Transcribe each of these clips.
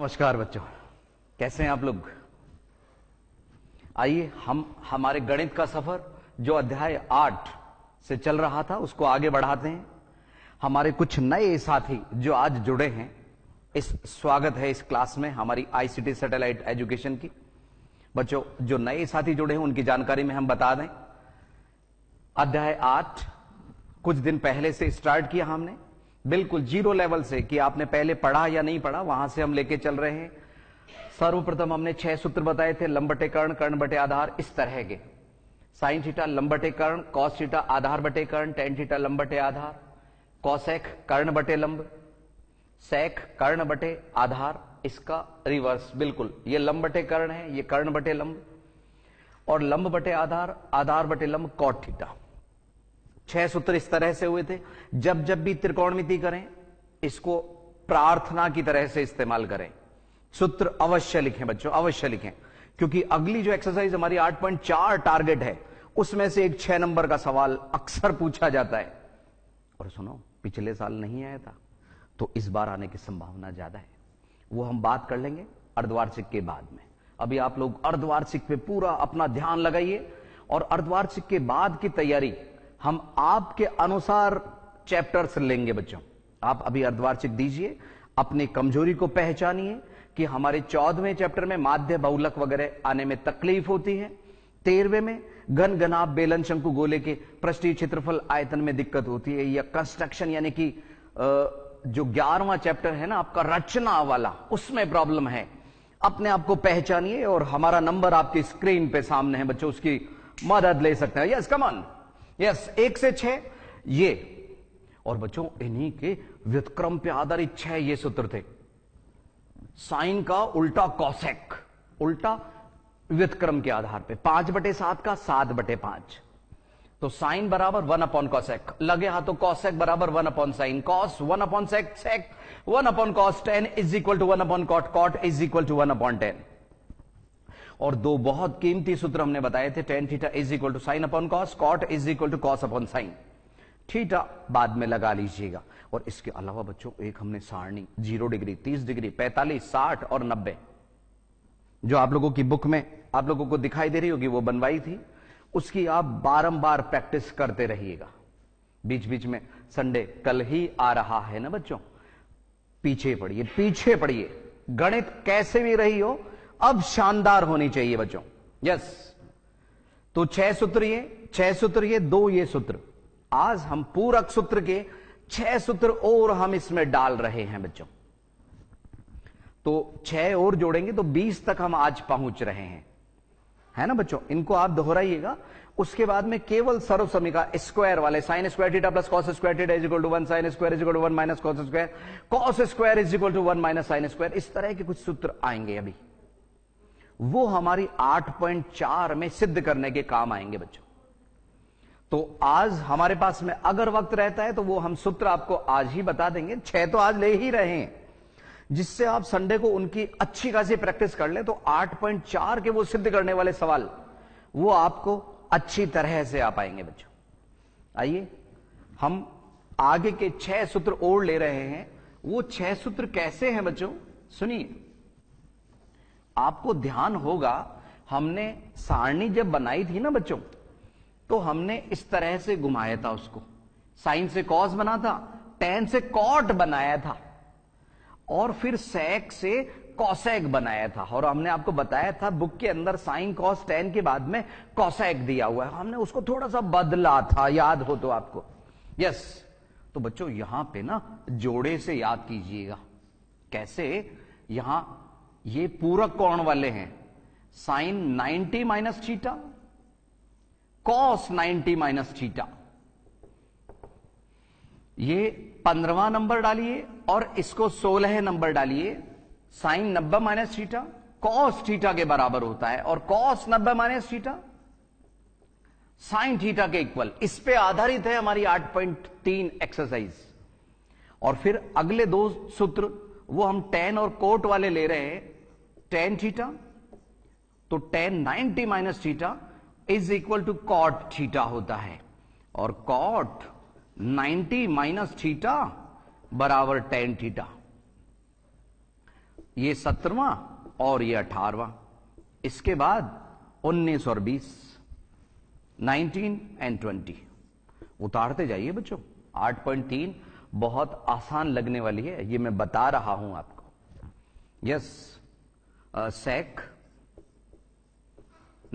नमस्कार बच्चों, कैसे हैं आप लोग। आइए हम हमारे गणित का सफर जो अध्याय 8 से चल रहा था उसको आगे बढ़ाते हैं। हमारे कुछ नए साथी जो आज जुड़े हैं, इस स्वागत है इस क्लास में हमारी आईसीटी सैटेलाइट एजुकेशन की। बच्चों जो नए साथी जुड़े हैं उनकी जानकारी में हम बता दें, अध्याय 8 कुछ दिन पहले से स्टार्ट किया हमने, बिल्कुल जीरो लेवल से कि आपने पहले पढ़ा या नहीं पढ़ा, वहां से हम लेके चल रहे हैं। सर्वप्रथम हमने 6 सूत्र बताए थे, लंब बटे कर्ण, कर्ण बटे आधार, इस तरह के। साइन थीटा लंब बटे कर्ण, कॉस थीटा आधार बटे कर्ण, टेन थीटा लंब बटे आधार, कॉसेक कर्ण बटे लंब, सेक कर्ण बटे आधार, इसका रिवर्स बिल्कुल। ये लंब बटे कर्ण है, ये कर्ण बटे लंब, और लंब बटे आधार, आधार बटे लंब, कॉट थीटा। 6 सूत्र इस तरह से हुए थे। जब जब भी त्रिकोणमिति करें इसको प्रार्थना की तरह से इस्तेमाल करें। सूत्र अवश्य लिखें बच्चों, अवश्य लिखें, क्योंकि अगली जो एक्सरसाइज हमारी 8.4 टारगेट है उसमें से एक 6 नंबर का सवाल अक्सर पूछा जाता है। और सुनो, पिछले साल नहीं आया था तो इस बार आने की संभावना ज्यादा है। वो हम बात कर लेंगे अर्धवार्षिक के बाद में। अभी आप लोग अर्धवार्षिक पे पूरा अपना ध्यान लगाइए, और अर्धवार्षिक के बाद की तैयारी हम आपके अनुसार चैप्टर्स लेंगे बच्चों। आप अभी अर्धवार्षिक दीजिए, अपनी कमजोरी को पहचानिए कि हमारे 14वें चैप्टर में माध्य बहुलक वगैरह आने में तकलीफ होती है, 13वें में घन घनाभ बेलन शंकु गोले के पृष्ठीय क्षेत्रफल आयतन में दिक्कत होती है, या कंस्ट्रक्शन यानी कि जो 11वां चैप्टर है ना आपका रचना वाला, उसमें प्रॉब्लम है। अपने आप को पहचानिए, और हमारा नंबर आपकी स्क्रीन पे सामने है बच्चों, उसकी मदद ले सकते हैं। यस कम ऑन, यस 1 से 6 ये। और बच्चों इन्हीं के व्युत्क्रम पे आधारित 6 ये सूत्र थे। साइन का उल्टा कॉसेक, उल्टा व्युत्क्रम के आधार पे 5/7 का 7/5, तो साइन बराबर 1 कॉसेक, लगे हाथों कॉसेक बराबर 1 sine, cos 1 sec, sec 1 cos, tan is equal to 1 cot, cot is equal to 1/10। और 2 बहुत कीमती सूत्र हमने बताए थे, tan theta is equal to sine upon cos, cot is equal to cos upon sine. Theta बाद में लगा लीजिएगा। और इसके अलावा बच्चों एक हमने सारणी 0 डिग्री, 30 डिग्री, 45, 60 और 90 जो आप लोगों की बुक में आप लोगों को दिखाई दे रही होगी वो बनवाई थी, उसकी आप बारंबार प्रैक्टिस करते रहिएगा। बीच बीच में संडे कल ही आ रहा है ना बच्चों, पीछे पड़िए, पीछे पड़िए। गणित कैसे भी रही हो अब शानदार होनी चाहिए बच्चों। यस, तो 6 सूत्र ये, 6 सूत्र ये, 2 ये सूत्र। आज हम पूरक सूत्र के 6 सूत्र और हम इसमें डाल रहे हैं बच्चों, तो 6 और जोड़ेंगे तो 20 तक हम आज पहुंच रहे हैं, है ना बच्चों। इनको आप दोहराइएगा। उसके बाद में केवल सर्व समीका स्क्वायर वाले, sine square theta plus cos square theta is equal to 1, sine square is equal to 1 minus cos square, cos square is equal to 1 minus sine square, इस तरह के कुछ सूत्र आएंगे अभी, वो हमारी 8.4 में सिद्ध करने के काम आएंगे बच्चों। तो आज हमारे पास में अगर वक्त रहता है तो वो हम सूत्र आपको आज ही बता देंगे। 6 तो आज ले ही रहे हैं, जिससे आप संडे को उनकी अच्छी खासी प्रैक्टिस कर ले, तो 8.4 के वो सिद्ध करने वाले सवाल वो आपको अच्छी तरह से आ पाएंगे बच्चों। आइए हम आगे के 6 सूत्र और ले रहे हैं। वो 6 सूत्र कैसे हैं बच्चों, सुनिए। आपको ध्यान होगा हमने सारणी जब बनाई थी ना बच्चों, तो हमने इस तरह से घुमाया था उसको। साइन से कॉस बना था, टेन से कॉट बनाया था, और फिर सेक से कॉसेक बनाया था। और हमने आपको बताया था बुक के अंदर साइन कॉस टेन के बाद में कॉसेक दिया हुआ है, हमने उसको थोड़ा सा बदला था, याद हो तो आपको। यस, तो बच्चों यहां पे ना जोड़े से याद कीजिएगा। कैसे, यहां ये पूरक कोण वाले हैं, sine 90 minus theta, cos 90 minus theta. ये 15वां नंबर डालिए और इसको 16 नंबर डालिए। Sine 90 minus theta cos theta के बराबर होता है, और cos 90 minus theta sine theta के इक्वल। इस पे आधारित है हमारी 8.3 एक्सरसाइज। और फिर अगले 2 सूत्र वो हम टेन और कोट वाले ले रहे हैं। टेन थीटा, तो tan 90 minus theta is equal to cot theta होता है, और कॉट 90 माइनस थीटा बराबर टेन थीटा। ये 17वां और ये 18वां। इसके बाद 19 और 20, 19 एंड 20। उतारते जाइए बच्चों। 8.3 बहुत आसान लगने वाली है, ये मैं बता रहा हूं आपको। यस, सेक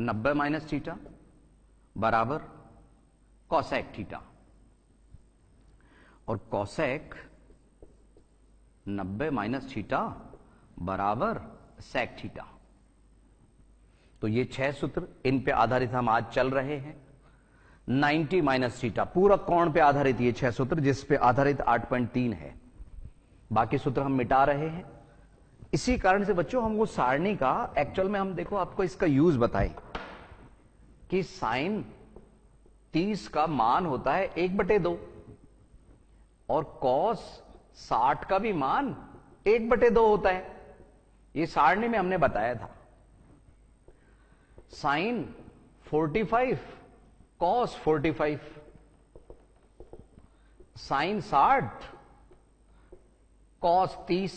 90 माइनस थीटा बराबर कॉसेक थीटा, और कॉसेक 90 माइनस थीटा बराबर सेक थीटा। तो ये 6 सूत्र, इन पे आधारित हम आज चल रहे हैं। 90 माइनस थीटा पूरक कोण पे आधारित ये 6 सूत्र, जिस पे आधारित 8.3 है। बाकी सूत्र हम मिटा रहे हैं। इसी कारण से बच्चों हम वो सारणी का एक्चुअल में हम देखो आपको इसका यूज बताएं कि साइन 30 का मान होता है 1/2 और कॉस 60 का भी मान 1/2 होता है। ये सारणी में हमने बताया था। साइन 45 कॉस 45, साइन 60 कॉस 30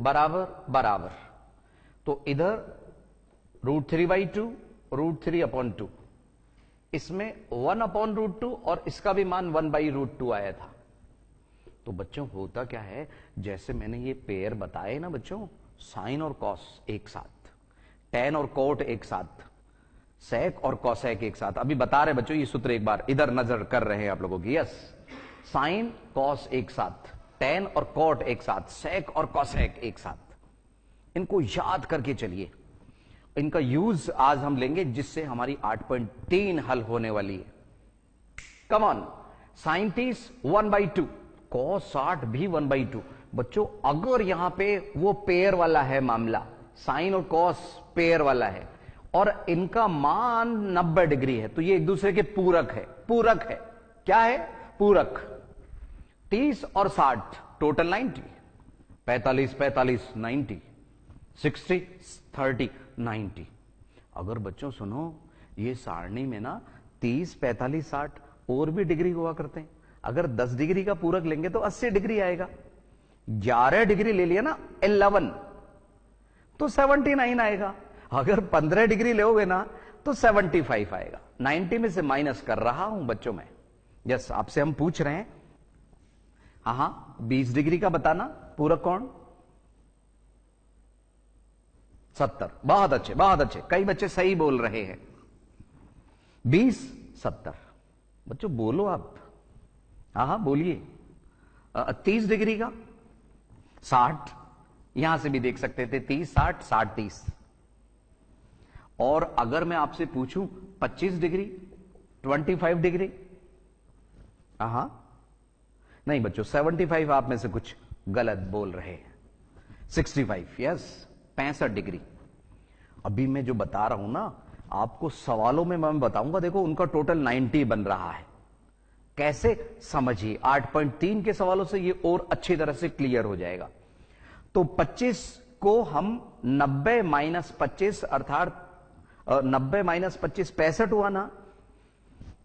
बराबर बराबर। तो इधर √3/2 √3/2, इसमें 1/√2 और इसका भी मान 1/√2 आया था। तो बच्चों होता क्या है, जैसे मैंने ये पेयर बताए ना बच्चों, साइन और कॉस एक साथ, टेन और कोट एक साथ, सेक और कॉसेक एक साथ। अभी बता रहे बच्चों, ये सूत्र एक बार इधर नजर कर रहे हैं आप लोगों की। यस, साइन कॉस एक साथ, टेन और कोट एक साथ, सेक और कॉसेक एक साथ। इनको याद करके चलिए। इनका यूज आज हम लेंगे, जिससे हमारी 8.3 हल होने वाली है। कम ऑन, साइन 30 1/2, कॉस 60 भी 1/2। बच्चों अगर यहां पे वो पेयर वाला है मामला, साइन और कॉस पेयर वाला है और इनका मान 90 डिग्री है, तो ये एक दूसरे के पूरक है। पूरक है, क्या है? पूरक। 30 और 60 टोटल 90, 45 45 90, 60 30 90। अगर बच्चों सुनो, ये सारणी में ना 30 45 60 और भी डिग्री हुआ करते हैं। अगर 10 डिग्री का पूरक लेंगे तो 80 डिग्री आएगा। 11 डिग्री ले लिया ना 11, तो 79 आएगा। अगर 15 डिग्री लोगे ना तो 75 आएगा। 90 में से माइनस कर रहा हूं बच्चों मैं। यस, आपसे हम पूछ रहे हैं। हाँ, 20 डिग्री का बताना पूरक कोण। 70, बहुत अच्छे बहुत अच्छे, कई बच्चे सही बोल रहे हैं। 20 70 बच्चों बोलो आप। हाँ बोलिए। 30 डिग्री का 60, यहां से भी देख सकते थे 30 60 60 30। और अगर मैं आपसे पूछूं 25 डिग्री 25 डिग्री, नहीं बच्चों 75 आप में से कुछ गलत बोल रहे हैं। 65, यस 65 डिग्री। अभी मैं जो बता रहा हूं ना आपको, सवालों में मैं बताऊंगा। देखो उनका टोटल 90 बन रहा है। कैसे समझिए, 8.3 के सवालों से ये और अच्छी तरह से क्लियर हो जाएगा। तो 25 को हम 90 - 25 अर्थात 90 - 25 65 हुआ ना,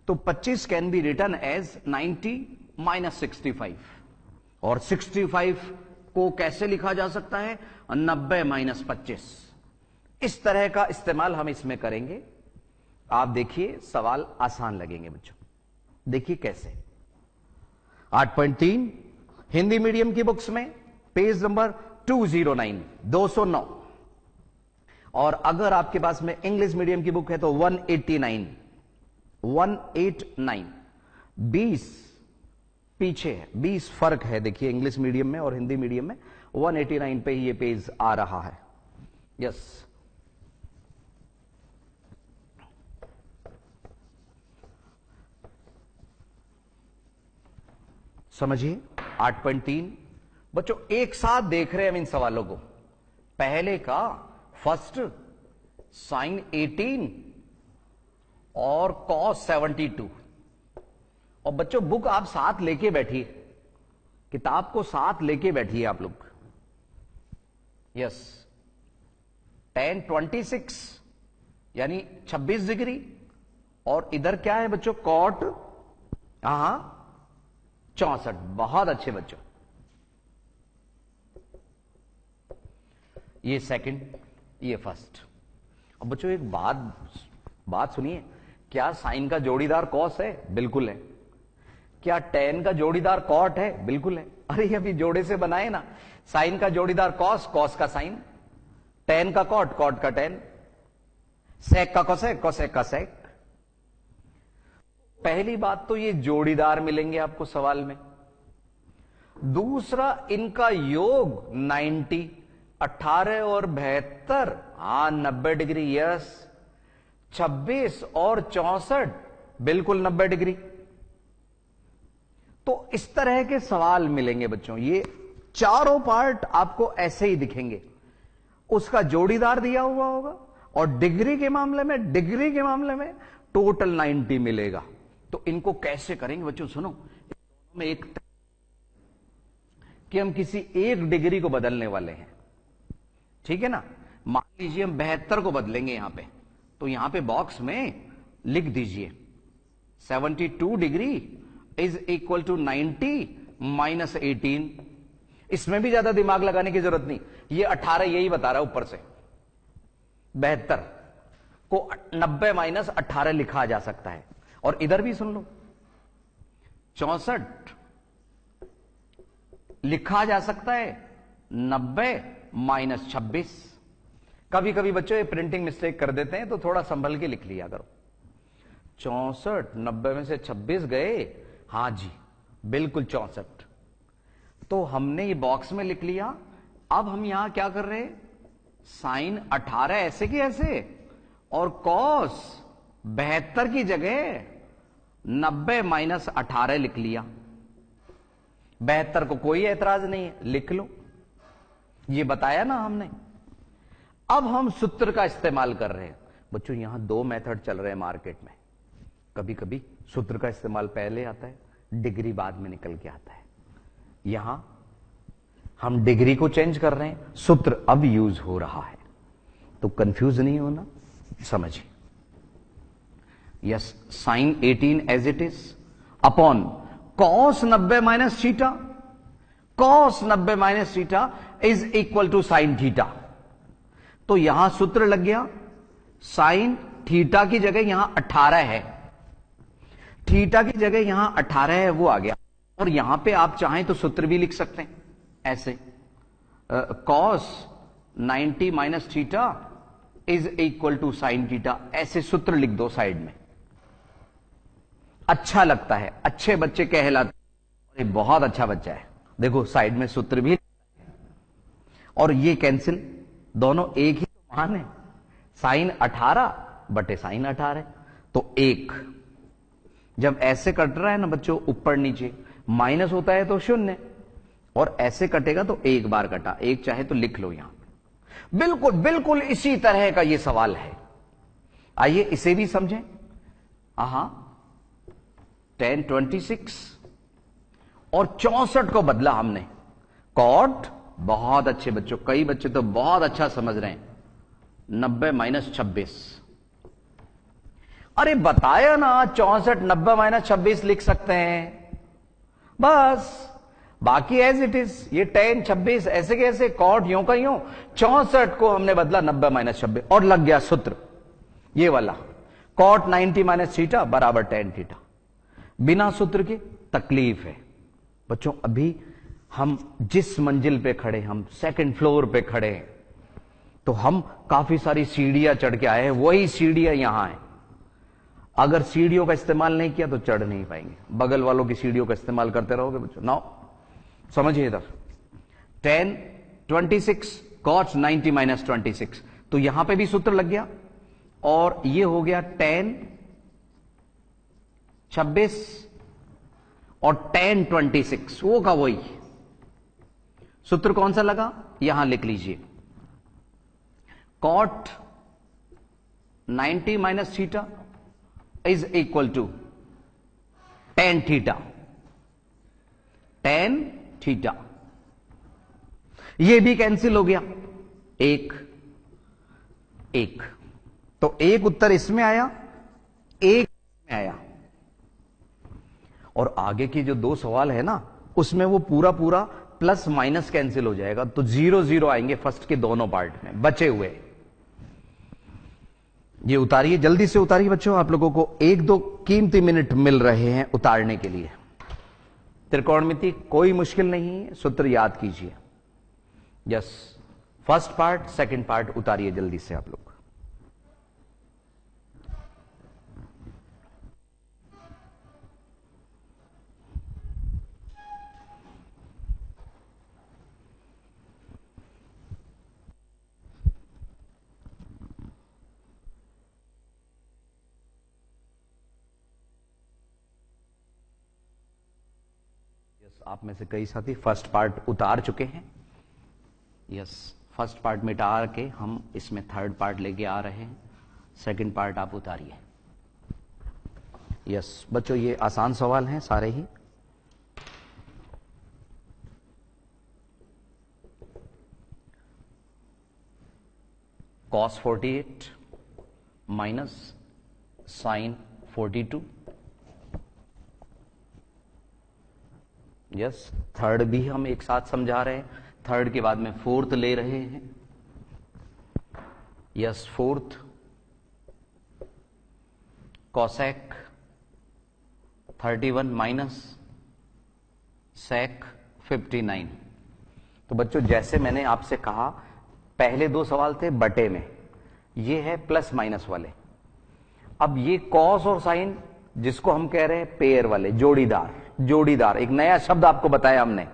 तो 25 कैन बी रिटन एज 90 - 65। और 65 को कैसे लिखा जा सकता है? 90 - 25। इस तरह का इस्तेमाल हम इसमें करेंगे। आप देखिए सवाल आसान लगेंगे बच्चों। देखिए कैसे। 8.3 हिंदी मीडियम की बुक्स में पेज नंबर 209 209, और अगर आपके पास में इंग्लिश मीडियम की बुक है तो 189 189। 20 पीछे है, 20 फर्क है। देखिए इंग्लिश मीडियम में और हिंदी मीडियम में 189 पे ही ये पेज आ रहा है। यस, समझिए 8.3 बच्चों एक साथ देख रहे हैं हम इन सवालों को। पहले का फर्स्ट साइन 18 और कॉस 72। और बच्चों बुक आप साथ लेके बैठिए, किताब को साथ लेके बैठिए आप लोग। यस, tan 26 यानी 26 डिग्री, और इधर क्या है बच्चों? कॉट 64। बहुत अच्छे बच्चों। ये सेकंड, ये फर्स्ट। अब बच्चों एक बात सुनिए, क्या साइन का जोड़ीदार कॉस है? बिल्कुल है। क्या टेन का जोड़ीदार कॉट है? बिल्कुल है। अरे अभी जोड़े से बनाए ना, साइन का जोड़ीदार कॉस, कॉस का साइन, टेन का कॉट, कॉट का टेन, सेक का कोसेक, कोसेक का सेक। पहली बात तो ये जोड़ीदार मिलेंगे आपको सवाल में। दूसरा, इनका योग 90, 18 और 72, हाँ 90 डिग्री, यस। 26 और 64, बिल्कुल 90 डिग्री। तो इस तरह के सवाल मिलेंगे बच्चों। ये चारों पार्ट आपको ऐसे ही दिखेंगे, उसका जोड़ीदार दिया हुआ होगा, और डिग्री के मामले में टोटल 90 मिलेगा। तो इनको कैसे करेंगे बच्चों? सुनो, में एक कि हम किसी एक डिग्री को बदलने वाले हैं, ठीक है ना। मान लीजिए हम 72 को बदलेंगे यहां पे, तो यहां पे बॉक्स में लिख दीजिए 72 degree is equal to 90 minus 18। इसमें भी ज्यादा दिमाग लगाने की जरूरत नहीं, ये 18 यही बता रहा है ऊपर से। 72 को 90 माइनस 18 लिखा जा सकता है। और इधर भी सुन लो, 64 लिखा जा सकता है 90 माइनस 26। कभी कभी बच्चों ये प्रिंटिंग मिस्टेक कर देते हैं, तो थोड़ा संभल के लिख लिया करो। 64, 90 में से 26 गए, हां जी बिल्कुल 64। तो हमने ये बॉक्स में लिख लिया। अब हम यहां क्या कर रहे हैं? साइन 18 ऐसे की ऐसे, और कॉस 72 की जगह 90 माइनस 18 लिख लिया। 72 को कोई एतराज नहीं है, लिख लो, ये बताया ना हमने। अब हम सूत्र का इस्तेमाल कर रहे हैं बच्चों। यहां दो मेथड चल रहे हैं मार्केट में। कभी कभी सूत्र का इस्तेमाल पहले आता है, डिग्री बाद में निकल के आता है। यहां हम डिग्री को चेंज कर रहे हैं, सूत्र अब यूज हो रहा है। तो कंफ्यूज नहीं होना, समझिए। Yes, sine 18 as it is upon cos 90 minus theta, cos 90 minus theta is equal to sine theta. तो यहां सूत्र लग गया, साइन थीटा की जगह यहां 18 है, थीटा की जगह यहां 18 है, वो आ गया। और यहां पे आप चाहें तो सूत्र भी लिख सकते हैं ऐसे, cos 90 minus theta is equal to sine theta, ऐसे सूत्र लिख दो साइड में। अच्छा लगता है, अच्छे बच्चे कहलाते, बहुत अच्छा बच्चा है। देखो साइड में सूत्र भी, और ये कैंसिल, दोनों एक ही मान है। साइन 18 बटे साइन 18, तो 1। जब ऐसे कट रहा है ना बच्चों, ऊपर नीचे माइनस होता है तो 0, और ऐसे कटेगा तो एक बार कटा, 1 चाहे तो लिख लो यहां। बिल्कुल बिल्कुल इसी तरह का ये सवाल है। आइए इसे भी समझें। 10 26 और 64 को बदला हमने, कॉट, बहुत अच्छे बच्चों, कई बच्चे तो बहुत अच्छा समझ रहे हैं, 90 माइनस 26। अरे बताया ना 64 90 माइनस 26 लिख सकते हैं, बस। बाकी एज इट इज, ये 10 26 ऐसे कैसे, कॉट यूं का यूं, 64 को हमने बदला 90 माइनस 26, और लग गया सूत्र ये वाला, कॉट 90 माइनस थीटा बराबर tan थीटा। बिना सूत्र के तकलीफ है बच्चों। अभी हम जिस मंजिल पे खड़े, हम सेकंड फ्लोर पे खड़े हैं, तो हम काफी सारी सीढ़ियां चढ़ के आए हैं, वही सीढ़ियां यहां हैं। अगर सीढ़ियों का इस्तेमाल नहीं किया तो चढ़ नहीं पाएंगे। बगल वालों की सीढ़ियों का इस्तेमाल करते रहोगे बच्चों। नाउ समझिए इधर, 10 26 cos 90 माइनस 26, तो यहां पे भी सूत्र लग गया, और ये हो गया 10 26 और 10 26, वो का वही सूत्र। कौन सा लगा? यहां लिख लीजिए, cot 90 minus theta is equal to tan theta, tan theta. ये भी कैंसिल हो गया, एक एक, तो एक उत्तर इसमें आया, एक इसमें आया। और आगे की जो दो सवाल है ना, उसमें वो पूरा पूरा प्लस माइनस कैंसिल हो जाएगा, तो 0 0 आएंगे फर्स्ट के दोनों पार्ट में बचे हुए। ये उतारिए, जल्दी से उतारिए बच्चों, आप लोगों को 1-2 कीमती मिनट मिल रहे हैं उतारने के लिए। त्रिकोणमिति कोई मुश्किल नहीं है, सूत्र याद कीजिए। Yes, first part second part उतारिए जल्दी से आप लोग। आप में से कई साथी फर्स्ट पार्ट उतार चुके हैं। यस, फर्स्ट पार्ट मिटा के हम इसमें थर्ड पार्ट लेके आ रहे हैं। सेकंड पार्ट आप उतारिए। यस बच्चों, ये आसान सवाल हैं सारे ही। cos 48 minus sin 42। Yes, third भी हम एक साथ समझा रहे हैं, थर्ड के बाद में फोर्थ ले रहे हैं। Yes, fourth cosec 31 minus sec 59। तो बच्चों जैसे मैंने आपसे कहा, पहले 2 सवाल थे बटे में, ये है प्लस माइनस वाले। अब ये कॉस और साइन, जिसको हम कह रहे हैं पेयर वाले, जोड़ीदार, एक नया शब्द आपको बताया हमने।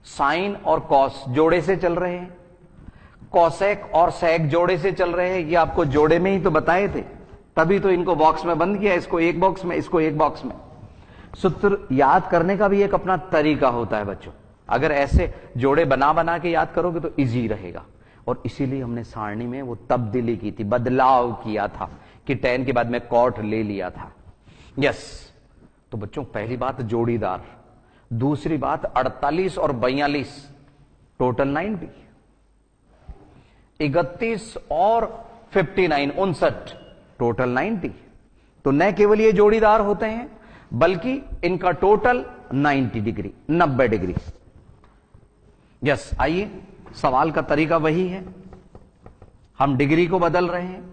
साइन और कॉस जोड़े से चल रहे हैं, कॉसेक और सेक जोड़े से चल रहे हैं। ये आपको जोड़े में ही तो बताए थे, तभी तो इनको बॉक्स में बंद किया, इसको एक बॉक्स में, इसको एक बॉक्स में। सूत्र याद करने का भी एक अपना तरीका होता है बच्चों। अगर ऐसे जोड़े बना बना के याद करोगे तो इजी रहेगा। और इसीलिए हमने सारणी में वो तब्दीली की थी, बदलाव किया था कि tan के बाद में cot ले लिया था। यस, तो बच्चों पहली बात जोड़ीदार, दूसरी बात 48 और 42 टोटल 90, 31 और 59 59 टोटल 90। तो न केवल ये जोड़ीदार होते हैं बल्कि इनका टोटल 90 डिग्री, 90 डिग्री। यस, आइए, सवाल का तरीका वही है, हम डिग्री को बदल रहे हैं।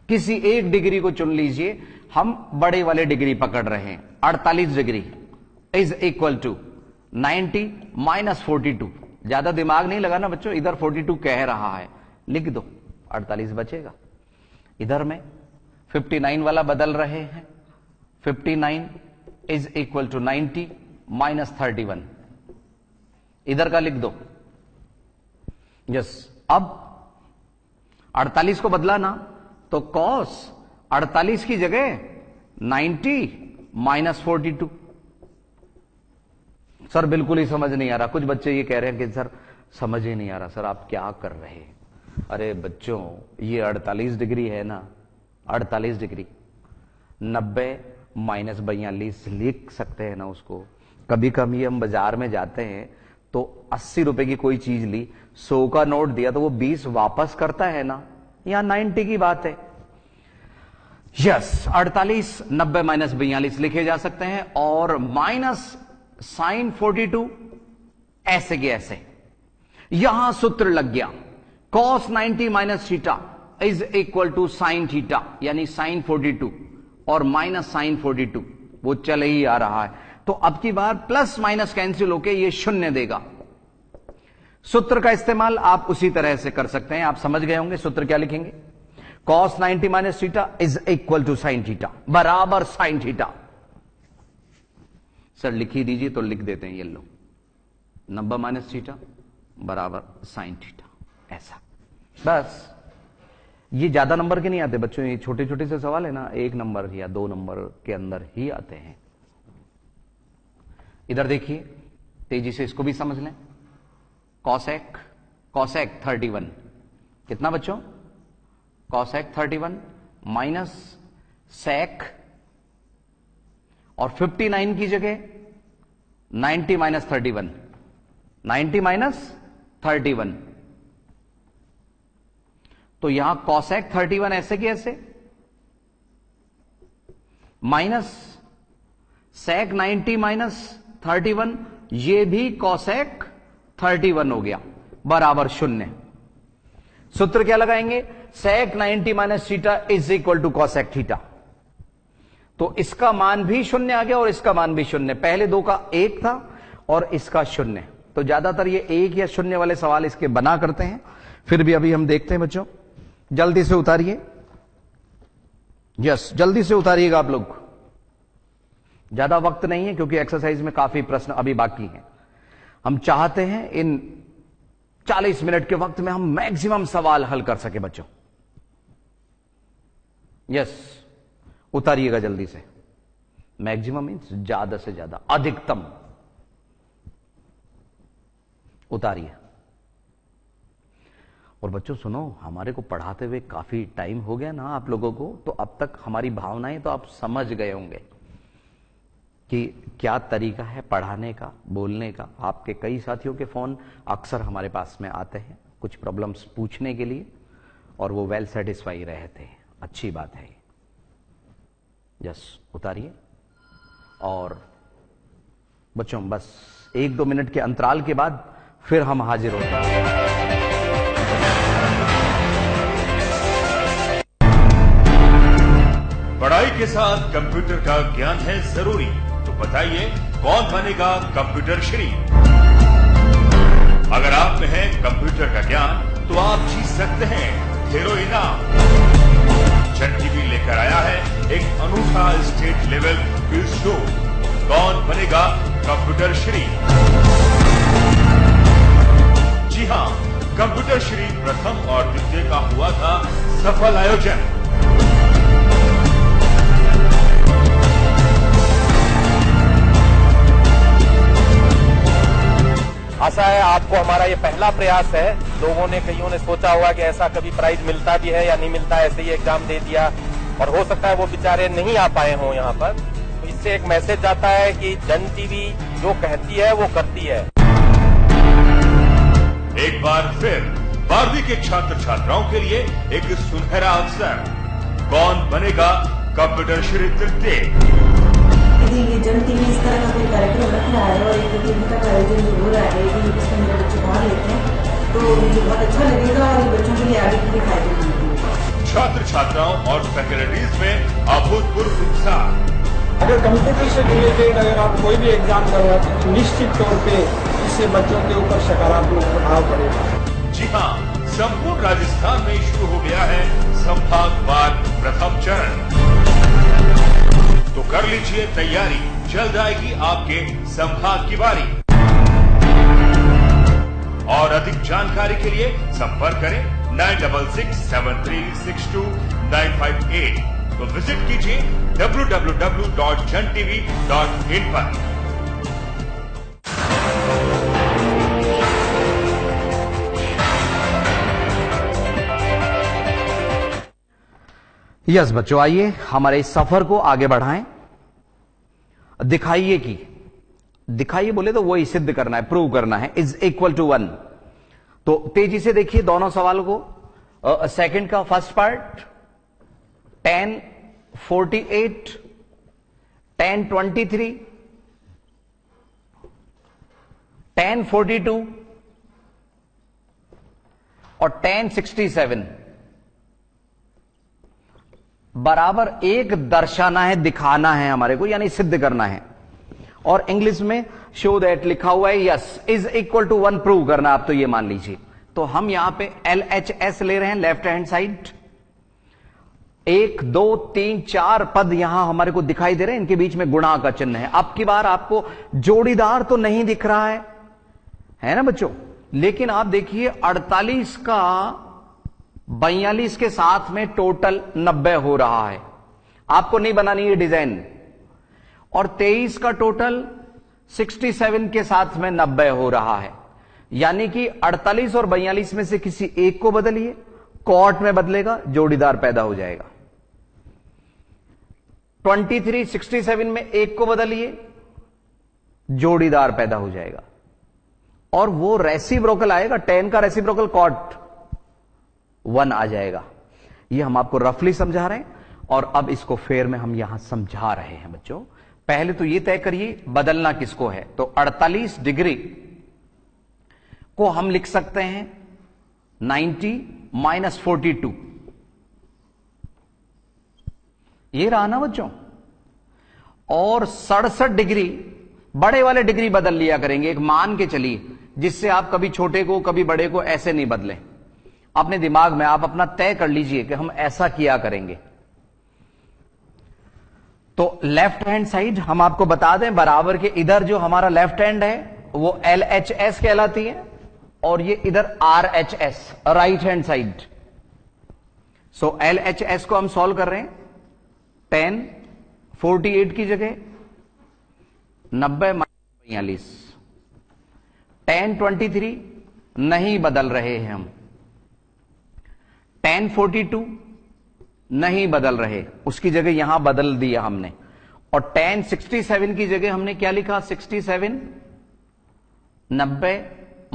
किसी एक डिग्री को चुन लीजिए, हम बड़े वाले डिग्री पकड़ रहे हैं। 48 degree is equal to 90 minus 42। ज्यादा दिमाग नहीं लगाना बच्चों, इधर 42 कह रहा है, लिख दो, 48 बचेगा। इधर में 59 वाला बदल रहे हैं, 59 इज इक्वल टू 90 माइनस 31, इधर का लिख दो। यस, अब 48 को बदला ना, तो cos 48 की जगह 90 माइनस 42। सर बिल्कुल ही समझ नहीं आ रहा, कुछ बच्चे ये कह रहे हैं कि सर समझ ही नहीं आ रहा, सर आप क्या कर रहे हैं। अरे बच्चों, ये 48 डिग्री है ना, 48 डिग्री 90 माइनस 42 लिख सकते हैं ना उसको। कभी कभी हम बाजार में जाते हैं तो 80 रुपए की कोई चीज ली, 100 का नोट दिया तो वो 20 वापस करता है ना, यहां 90 की बात है। यस, 48 90 माइनस 42 लिखे जा सकते हैं, और माइनस साइन 42 ऐसे के ऐसे। यहां सूत्र लग गया, cos 90 minus theta is equal to sine theta, यानी साइन 42 और माइनस साइन 42, वो चले ही आ रहा है। तो अब की बार प्लस माइनस कैंसिल होके ये शून्य देगा। सूत्र का इस्तेमाल आप उसी तरह से कर सकते हैं, आप समझ गए होंगे। सूत्र क्या लिखेंगे, cos 90 minus theta is equal to sine theta, बराबर साइन थीटा। सर लिख ही दीजिए, तो लिख देते हैं, ये लो, 90 माइनस थीटा बराबर साइन थीटा, ऐसा। बस, ये ज्यादा नंबर के नहीं आते बच्चों, ये छोटे छोटे से सवाल है ना, 1 नंबर या 2 नंबर के अंदर ही आते हैं। इधर देखिए, तेजी से इसको भी समझ लें। कॉसेक 31 कितना बच्चों, कॉसेक 31 माइनस सेक, और 59 की जगह 90 माइनस 31, 90 माइनस 31। तो यहां कॉसेक 31 ऐसे की ऐसे, माइनस सेक 90 माइनस 31, ये भी cosec 31 हो गया बराबर 0। सूत्र क्या लगाएंगे? sec 90 minus theta is equal to cosec theta. तो इसका मान भी 0 आ गया और इसका मान भी 0। पहले दो का 1 था और इसका 0। तो ज्यादातर ये 1 या 0 वाले सवाल इसके बना करते हैं, फिर भी अभी हम देखते हैं बच्चों। जल्दी से उतारिए, यस जल्दी से उतारिएगा आप लोग, ज्यादा वक्त नहीं है क्योंकि एक्सरसाइज में काफी प्रश्न अभी बाकी हैं। हम चाहते हैं इन 40 मिनट के वक्त में हम मैक्सिमम सवाल हल कर सके बच्चों। यस उतारिएगा जल्दी से। मैक्सिमम मीन्स ज्यादा से ज्यादा, अधिकतम उतारिए। और बच्चों सुनो, हमारे को पढ़ाते हुए काफी टाइम हो गया ना आप लोगों को, तो अब तक हमारी भावनाएं तो आप समझ गए होंगे कि क्या तरीका है पढ़ाने का, बोलने का। आपके कई साथियों के फोन अक्सर हमारे पास में आते हैं कुछ प्रॉब्लम्स पूछने के लिए, और वो वेल सेटिस्फाई रहते हैं, अच्छी बात है। यस उतारिए। और बच्चों बस 1-2 मिनट के अंतराल के बाद फिर हम हाजिर होते हैं। पढ़ाई के साथ कंप्यूटर का ज्ञान है जरूरी, तो बताइए कौन बनेगा कंप्यूटर श्री? अगर आप में है कंप्यूटर का ज्ञान तो आप जीत सकते हैं ढेरों इनाम। जन टीवी लेकर आया है एक अनूठा स्टेट लेवल क्विज शो, कौन बनेगा कंप्यूटर श्री? जी हाँ, कंप्यूटर श्री प्रथम और द्वितीय का हुआ था सफल आयोजन। आशा है आपको हमारा ये पहला प्रयास है। लोगों ने, कईयों ने सोचा होगा कि ऐसा कभी प्राइज मिलता भी है या नहीं मिलता, ऐसे ही एग्जाम दे दिया, और हो सकता है वो बेचारे नहीं आ पाए हों यहाँ पर। तो इससे एक मैसेज जाता है कि जन टीवी जो कहती है वो करती है। एक बार फिर 12वीं के छात्र छात्राओं के लिए एक सुनहरा अवसर, कौन बनेगा कंप्यूटर श्री तृतीय? ये जन टीवी इस तरह का कोई कार्यक्रम रख रहा है और एक प्रतियोगिता का आयोजन जो हो रहा है, इसमें मेरे बच्चे भाग लेते हैं, तो मुझे बहुत अच्छा लगेगा और बच्चों के लिए आगे के लिए फायदेमंद। छात्र छात्राओं और फैकल्टीज में अभूतपूर्व उत्साह। अगर कंप्यूटर से रिलेटेड अगर आप कोई भी एग्जाम करवाते हैं तो निश्चित तौर पे इससे बच्चों के ऊपर सकारात्मक प्रभाव पड़ेगा। जी हाँ, संपूर्ण राजस्थान में शुरू हो गया है संभागवार प्रथम चरण। तो कर लीजिए तैयारी, चल जाएगी आपके संभाग की बारी। और अधिक जानकारी के लिए संपर्क करें 9667362958। तो विजिट कीजिए www.jantv.in पर। यस बच्चों, आइए हमारे इस सफर को आगे बढ़ाएं। दिखाइए कि, दिखाइए बोले तो वही सिद्ध करना है, प्रूव करना है, इज इक्वल टू 1। तो तेजी से देखिए दोनों सवालों को। सेकंड का फर्स्ट पार्ट 1048, 1023, 1042 और 1067 बराबर एक दर्शाना है, दिखाना है हमारे को, यानी सिद्ध करना है। और इंग्लिश में शो दैट लिखा हुआ है, yes is equal to 1 prove करना, आप तो ये मान लीजिए। तो हम यहां पे LHS ले रहे हैं, लेफ्ट हैंड साइड। 1 2 3 4 पद यहां हमारे को दिखाई दे रहे हैं, इनके बीच में गुणा का चिन्ह है। अब की बार आपको जोड़ीदार तो नहीं दिख रहा है ना बच्चों? लेकिन आप देखिए 48 का 42 के साथ में टोटल 90 हो रहा है। आपको नहीं बनानी है डिजाइन। और 23 का टोटल 67 के साथ में 90 हो रहा है। यानी कि 48 और 42 में से किसी एक को बदलिए, कॉट में बदलेगा, जोड़ीदार पैदा हो जाएगा। 23 67 में एक को बदलिए, जोड़ीदार पैदा हो जाएगा। और वो रेसिप्रोकल आएगा, 10 का रेसिप्रोकल कॉट 1 आ जाएगा। ये हम आपको रफली समझा रहे हैं और अब इसको फेयर में हम यहां समझा रहे हैं बच्चों। पहले तो ये तय करिए बदलना किसको है। तो 48 डिग्री को हम लिख सकते हैं 90 माइनस 42, ये रहा ना बच्चों। और 67 डिग्री, बड़े वाले डिग्री बदल लिया करेंगे, एक मान के चलिए, जिससे आप कभी छोटे को कभी बड़े को ऐसे नहीं बदलें। अपने दिमाग में आप अपना तय कर लीजिए कि हम ऐसा किया करेंगे। तो लेफ्ट हैंड साइड हम आपको बता दें, बराबर के इधर जो हमारा लेफ्ट हैंड है वो LHS कहलाती है, और ये इधर RHS राइट हैंड साइड। सो LHS को हम सॉल्व कर रहे हैं। 10 48 की जगह 90 - 42, 10 23 नहीं बदल रहे हैं हम, 10 42 नहीं बदल रहे, उसकी जगह यहां बदल दिया हमने। और 10 67 की जगह हमने क्या लिखा, 67 90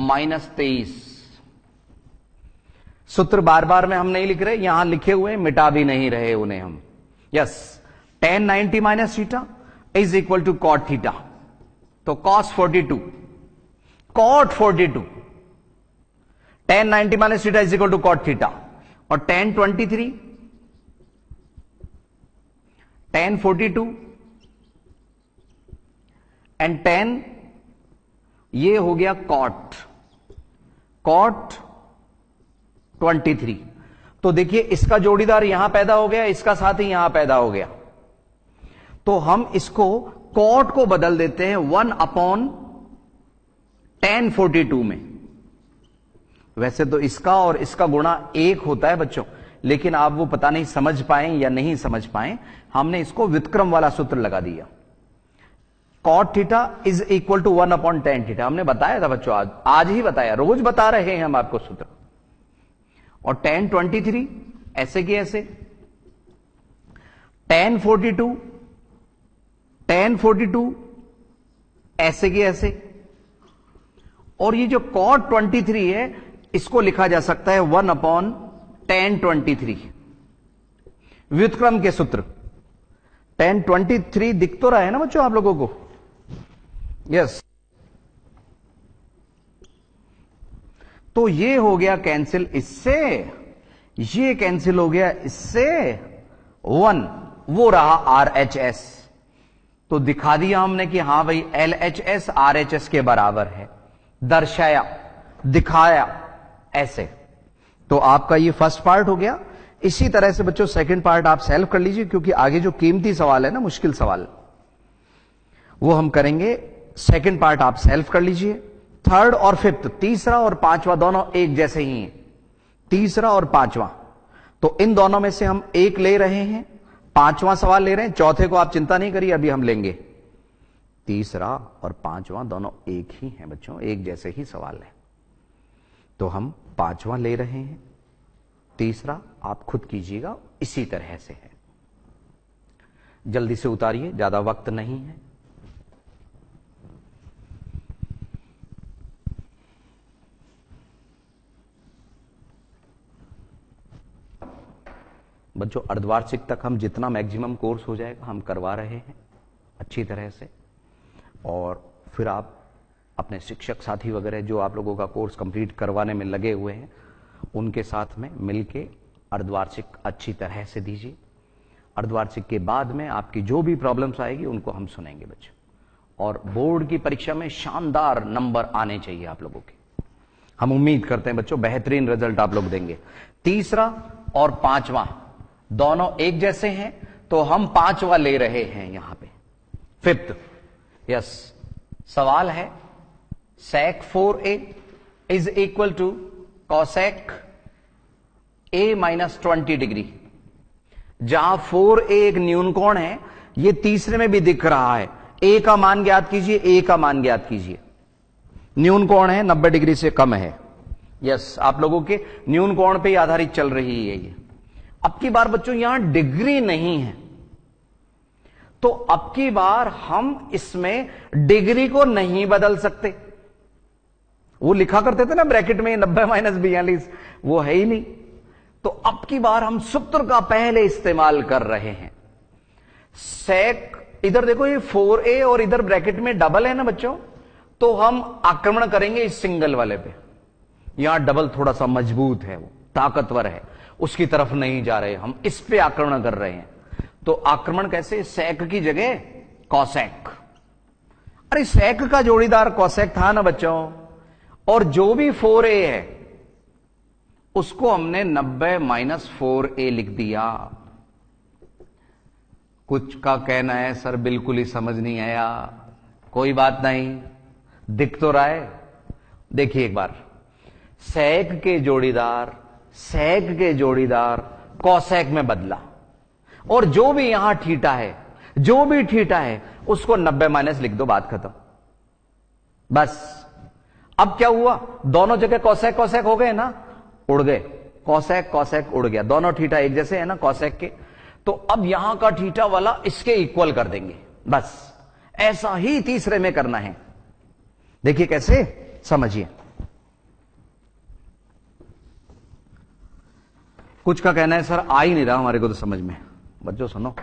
माइनस 23। सूत्र बार बार में हम नहीं लिख रहे, यहां लिखे हुए मिटा भी नहीं रहे उन्हें हम। Yes, 10 90 minus theta is equal to cot theta. तो cos 42 cot 42, 10 90 minus theta is equal to cot theta. और 10 23 10 42 एंड 10, ये हो गया कॉट 23। तो देखिए इसका जोड़ीदार यहां पैदा हो गया, इसका साथ ही यहां पैदा हो गया। तो हम इसको कॉट को बदल देते हैं 1/10 42 में। वैसे तो इसका और इसका गुणा 1 होता है बच्चों, लेकिन आप वो पता नहीं समझ पाए या नहीं समझ पाए, हमने इसको व्युत्क्रम वाला सूत्र लगा दिया। Cot theta is equal to 1/10 theta, हमने बताया था बच्चों, आज ही बताया, रोज बता रहे हैं हम आपको सूत्र। और 10 23 ऐसे की ऐसे, 10 42 ऐसे की ऐसे। और ये जो कॉट 23 है इसको लिखा जा सकता है 1/10 23, व्युत्क्रम के सूत्र। 10 23 दिख तो रहा है ना बच्चों आप लोगों को? यस। तो ये हो गया कैंसिल इससे, ये कैंसिल हो गया इससे, 1 वो रहा RHS। तो दिखा दिया हमने कि हां भाई LHS RHS के बराबर है, दर्शाया, दिखाया ऐसे। तो आपका ये फर्स्ट पार्ट हो गया। इसी तरह से बच्चों सेकंड पार्ट आप सॉल्व कर लीजिए, क्योंकि आगे जो कीमती सवाल है ना, मुश्किल सवाल, वो हम करेंगे। सेकंड पार्ट आप सॉल्व कर लीजिए। थर्ड और फिफ्थ, तीसरा और पांचवा दोनों एक जैसे ही हैं, तीसरा और पांचवा। तो इन दोनों में से हम एक ले रहे हैं, पांचवा सवाल ले रहे हैं, चौथे को आप चिंता नहीं करिए, अभी हम लेंगे। तीसरा और पांचवा दोनों एक ही हैं बच्चों, एक जैसे ही सवाल है। तो हम पांचवा ले रहे हैं, तीसरा आप खुद कीजिएगा, इसी तरह से है। जल्दी से उतारिए, ज्यादा वक्त नहीं है। बच्चों अर्धवार्षिक तक हम जितना मैक्सिमम कोर्स हो जाएगा हम करवा रहे हैं अच्छी तरह से। और फिर आप अपने शिक्षक साथी वगैरह जो आप लोगों का कोर्स कंप्लीट करवाने में लगे हुए हैं, उनके साथ में मिलके अर्धवार्षिक अच्छी तरह से दीजिए। अर्धवार्षिक के बाद में आपकी जो भी प्रॉब्लम्स आएगी उनको हम सुनेंगे बच्चों। और बोर्ड की परीक्षा में शानदार नंबर आने चाहिए आप लोगों के। हम उम्मीद करते हैं बच्चों बेहतरीन रिजल्ट आप लोग देंगे। तीसरा और पांचवा दोनों एक जैसे हैं, तो हम पांचवा ले रहे हैं यहां पे। फिफ्थ, यस, सवाल है sec 4a is equal to cosec a minus 20 degree. जहां 4a एक न्यून कोण है, ये तीसरे में भी दिख रहा है। a का मान ज्ञात कीजिए, a का मान ज्ञात कीजिए। न्यून कोण है 90 डिग्री से कम है। यस, आप लोगों के न्यून कोण पे ही आधारित चल रही है ये। अब की बार बच्चों यहां डिग्री नहीं है, तो अब की बार हम इसमें डिग्री को नहीं बदल सकते। वो लिखा करते थे ना ब्रैकेट में 90 माइनस 42, वो है ही नहीं। तो अब की बार हम सूत्र का पहले इस्तेमाल कर रहे हैं। sec इधर देखो ये 4a और इधर ब्रैकेट में डबल है ना बच्चों, तो हम आक्रमण करेंगे इस सिंगल वाले पे। यहां डबल थोड़ा सा मजबूत है, वो ताकतवर है, उसकी तरफ नहीं जा रहे, हम इस पे आक्रमण कर रहे हैं। तो आक्रमण कैसे? सेक की जगह कॉसेक। अरे सेक का जोड़ीदार कॉसेक था ना बच्चों, और जो भी 4a है उसको हमने 90 माइनस 4a लिख दिया। कुछ का कहना है सर बिल्कुल ही समझ नहीं आया, कोई बात नहीं, दिख तो रहा है। देखिए एक बार, सेक के जोड़ीदार कॉसेक में बदला, और जो भी यहां थीटा है उसको 90 माइनस लिख दो, बात खत्म। बस अब क्या हुआ, दोनों जगह कॉसेक हो गए ना, उड़ गए, कॉसेक उड़ गया, दोनों थीटा एक जैसे है ना कॉसेक के। तो अब यहां का थीटा वाला इसके इक्वल कर देंगे, बस ऐसा ही तीसरे में करना है। देखिए कैसे, समझिए। कुछ का कहना है सर आ ही नहीं रहा हमारे को तो समझ में। बच्चों सुनो,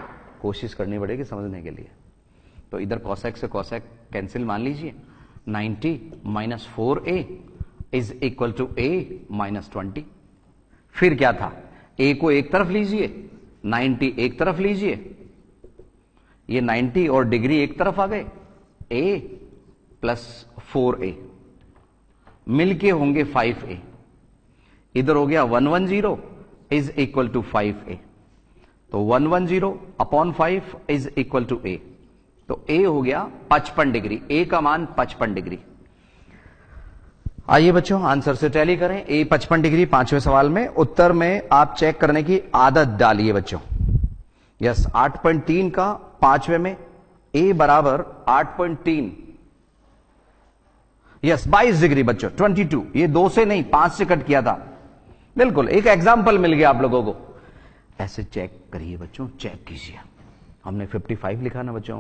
कोशिश करनी पड़ेगी समझने के लिए। तो इधर कॉसेक से कॉसेक कैंसिल, मान लीजिए 90 minus 4a is equal to a minus 20। फिर क्या था, a को एक तरफ लीजिए, 90 एक तरफ लीजिए, ये 90 और डिग्री एक तरफ आ गए, a प्लस 4a मिलके होंगे 5a। इधर हो गया 110 इज इक्वल टू 5a। तो 110 upon 5 is equal to a। तो a हो गया 55 डिग्री, a का मान 55 डिग्री। आइए बच्चों आंसर से टैली करें। a 55 डिग्री 5वें सवाल में, उत्तर में आप चेक करने की आदत डालिए बच्चों। यस 8.3 का 5वें में a बराबर 8.3, यस 22 डिग्री बच्चों 22। ये 2 से नहीं 5 से कट किया था, बिल्कुल एक एग्जाम्पल मिल गया आप लोगों को। ऐसे चेक करिए बच्चों, चेक कीजिए। हमने 55 लिखा ना बच्चों,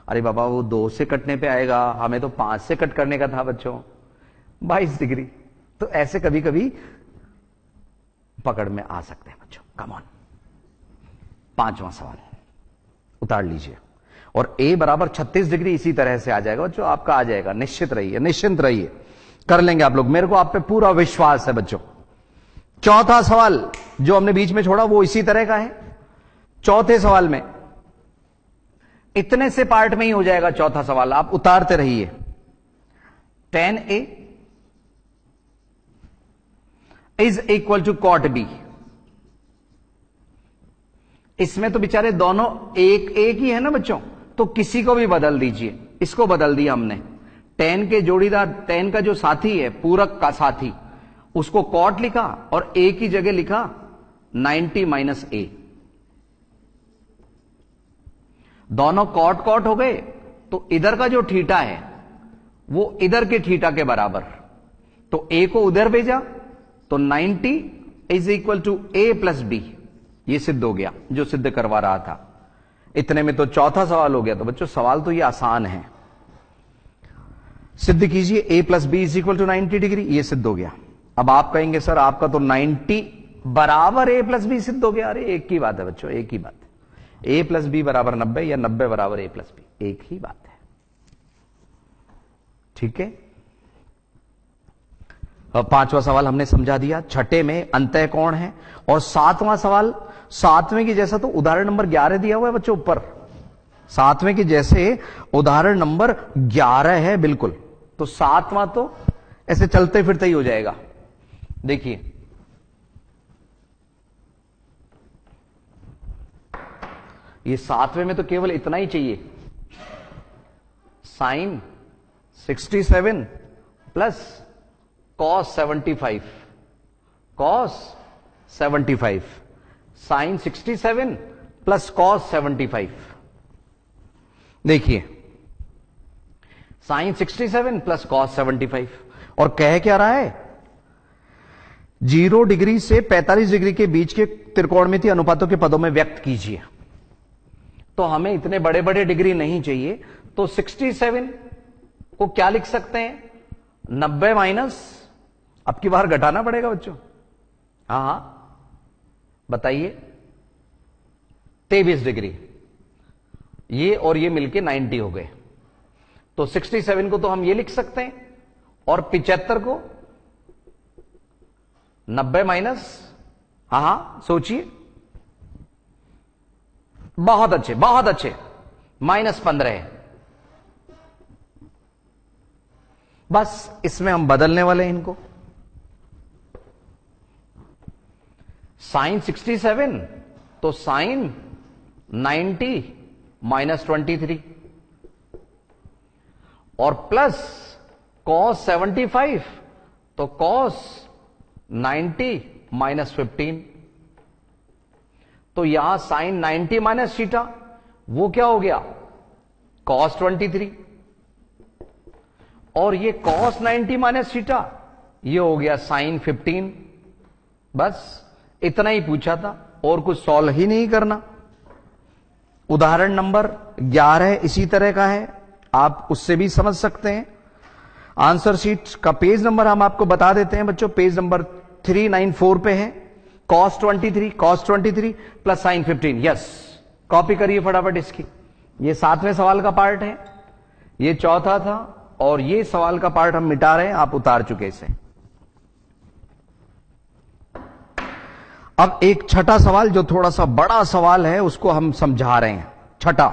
अरे बाबा वो 2 से कटने पे आएगा, हमें तो 5 से कट करने का था बच्चों, 22 डिग्री। तो ऐसे कभी कभी पकड़ में आ सकते हैं बच्चों। कम ऑन, 5वां सवाल उतार लीजिए, और a बराबर 36 डिग्री इसी तरह से आ जाएगा बच्चों, आपका आ जाएगा, निश्चित रहिए, कर लेंगे आप लोग, मेरे को आप पे पूरा विश्वास है बच्चों। चौथा सवाल जो हमने बीच में छोड़ा वो इसी तरह का है। चौथे सवाल में इतने से पार्ट में ही हो जाएगा चौथा सवाल, आप उतारते रहिए। 10a is equal to cot b। इसमें तो बेचारे दोनों एक ही है ना बच्चों, तो किसी को भी बदल दीजिए। इसको बदल दिया हमने, 10 के जोड़ीदार, 10 का जो साथी है, पूरक का साथी, उसको कॉट लिखा और a की जगह लिखा 90 माइनस a। दोनों कॉट हो गए, तो इधर का जो थीटा है वो इधर के थीटा के बराबर, तो a को उधर भेजा तो 90 is equal to a plus b। ये सिद्ध हो गया जो सिद्ध करवा रहा था। इतने में तो चौथा सवाल हो गया। तो बच्चों सवाल तो ये आसान है, सिद्ध कीजिए a plus B is equal to 90 degree, ये सिद्ध हो गया। अब आप कहेंगे सर आपका तो 90 बराबर a प्लस बी सिद्ध हो गया। अरे एक ही बात है बच्चों, एक ही बात है। a प्लस बी बराबर 90 या 90 बराबर a प्लस बी, एक ही बात है, ठीक है। अब 5वां सवाल हमने समझा दिया। छठे में अंतः कोण है, और 7वां सवाल 7वें की जैसा तो उदाहरण नंबर 11 दिया हुआ है बच्चों ऊपर, 7वें के जैसे उदाहरण नंबर 11 है बिल्कुल। तो 7वां तो ऐसे चलते फिरते ही हो जाएगा। देखिए ये 7वें में तो केवल इतना ही चाहिए, sine 67 plus cos 75, cos 75, sine 67 plus cos 75। देखिए साइन 67 प्लस कॉस 75, और कह क्या रहा है, 0 डिग्री से 45 डिग्री के बीच के त्रिकोणमितीय अनुपातों के पदों में व्यक्त कीजिए। तो हमें इतने बड़े बड़े डिग्री नहीं चाहिए, तो 67 को क्या लिख सकते हैं, 90 माइनस, अब की बार घटाना पड़ेगा बच्चों, हाँ बताइए, 23 डिग्री। ये और ये मिलके 90 हो गए। तो 67 को तो हम ये लिख सकते हैं और 75 को 90 माइनस, हाँ सोचिए, बहुत अच्छे बहुत अच्छे, -15 है। बस इसमें हम बदलने वाले हैं इनको। साइन 67 तो साइन 90 -23 और प्लस कॉस 75 तो कॉस 90 -15। तो यहां साइन 90 माइनस थीटा वो क्या हो गया, कॉस 23, और ये कॉस 90 माइनस थीटा ये हो गया साइन 15। बस इतना ही पूछा था और कुछ सॉल्व ही नहीं करना। उदाहरण नंबर 11 इसी तरह का है, आप उससे भी समझ सकते हैं। आंसर शीट का पेज नंबर हम आपको बता देते हैं बच्चों, पेज नंबर 394 पे है। cos 23 plus sign 15। Yes, copy करिए फटाफट इसकी। ये 7वें सवाल का पार्ट है, ये चौथा था और ये सवाल का पार्ट हम मिटा रहे हैं, आप उतार चुके इसे। अब एक छठा सवाल जो थोड़ा सा बड़ा सवाल है उसको हम समझा रहे हैं, छठा।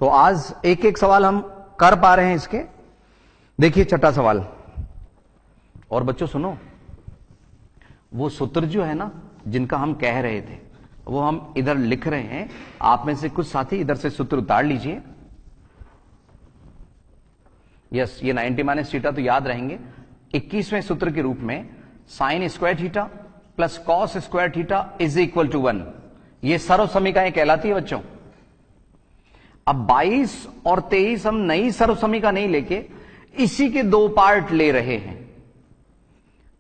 तो आज एक एक सवाल हम कर पा रहे हैं इसके। देखिए छठा सवाल, और बच्चों सुनो, वो सूत्र जो है ना जिनका हम कह रहे थे वो हम इधर लिख रहे हैं। आप में से कुछ साथी इधर से सूत्र उतार लीजिए। यस, ये 90 माइनस थीटा तो याद रहेंगे। 21वें सूत्र के रूप में sine square theta plus cos square theta is equal to 1, ये सर्व समीकरण कहलाती है बच्चों। अब 22 और 23 हम नई सर्व समीकरण नहीं लेके इसी के दो पार्ट ले रहे हैं।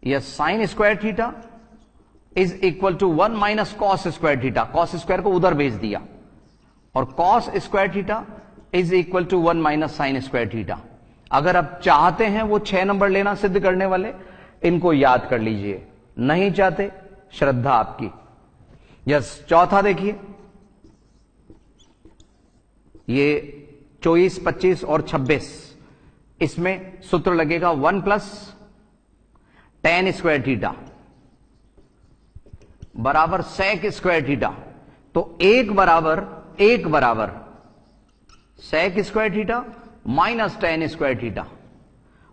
यह sine square theta is equal to 1 minus cos square theta, cos square को उधर भेज दिया, और cos square theta is equal to 1 minus sine square theta. अगर आप चाहते हैं वो 6 नंबर लेना सिद्ध करने वाले, इनको याद कर लीजिए। नहीं चाहते, श्रद्धा आपकी। यस, चौथा देखिए, ये 24, 25 और 26, इसमें सूत्र लगेगा 1 प्लस tan स्क्वायर थीटा बराबर sec स्क्वायर थीटा। तो एक बराबर sec square theta minus tan square theta,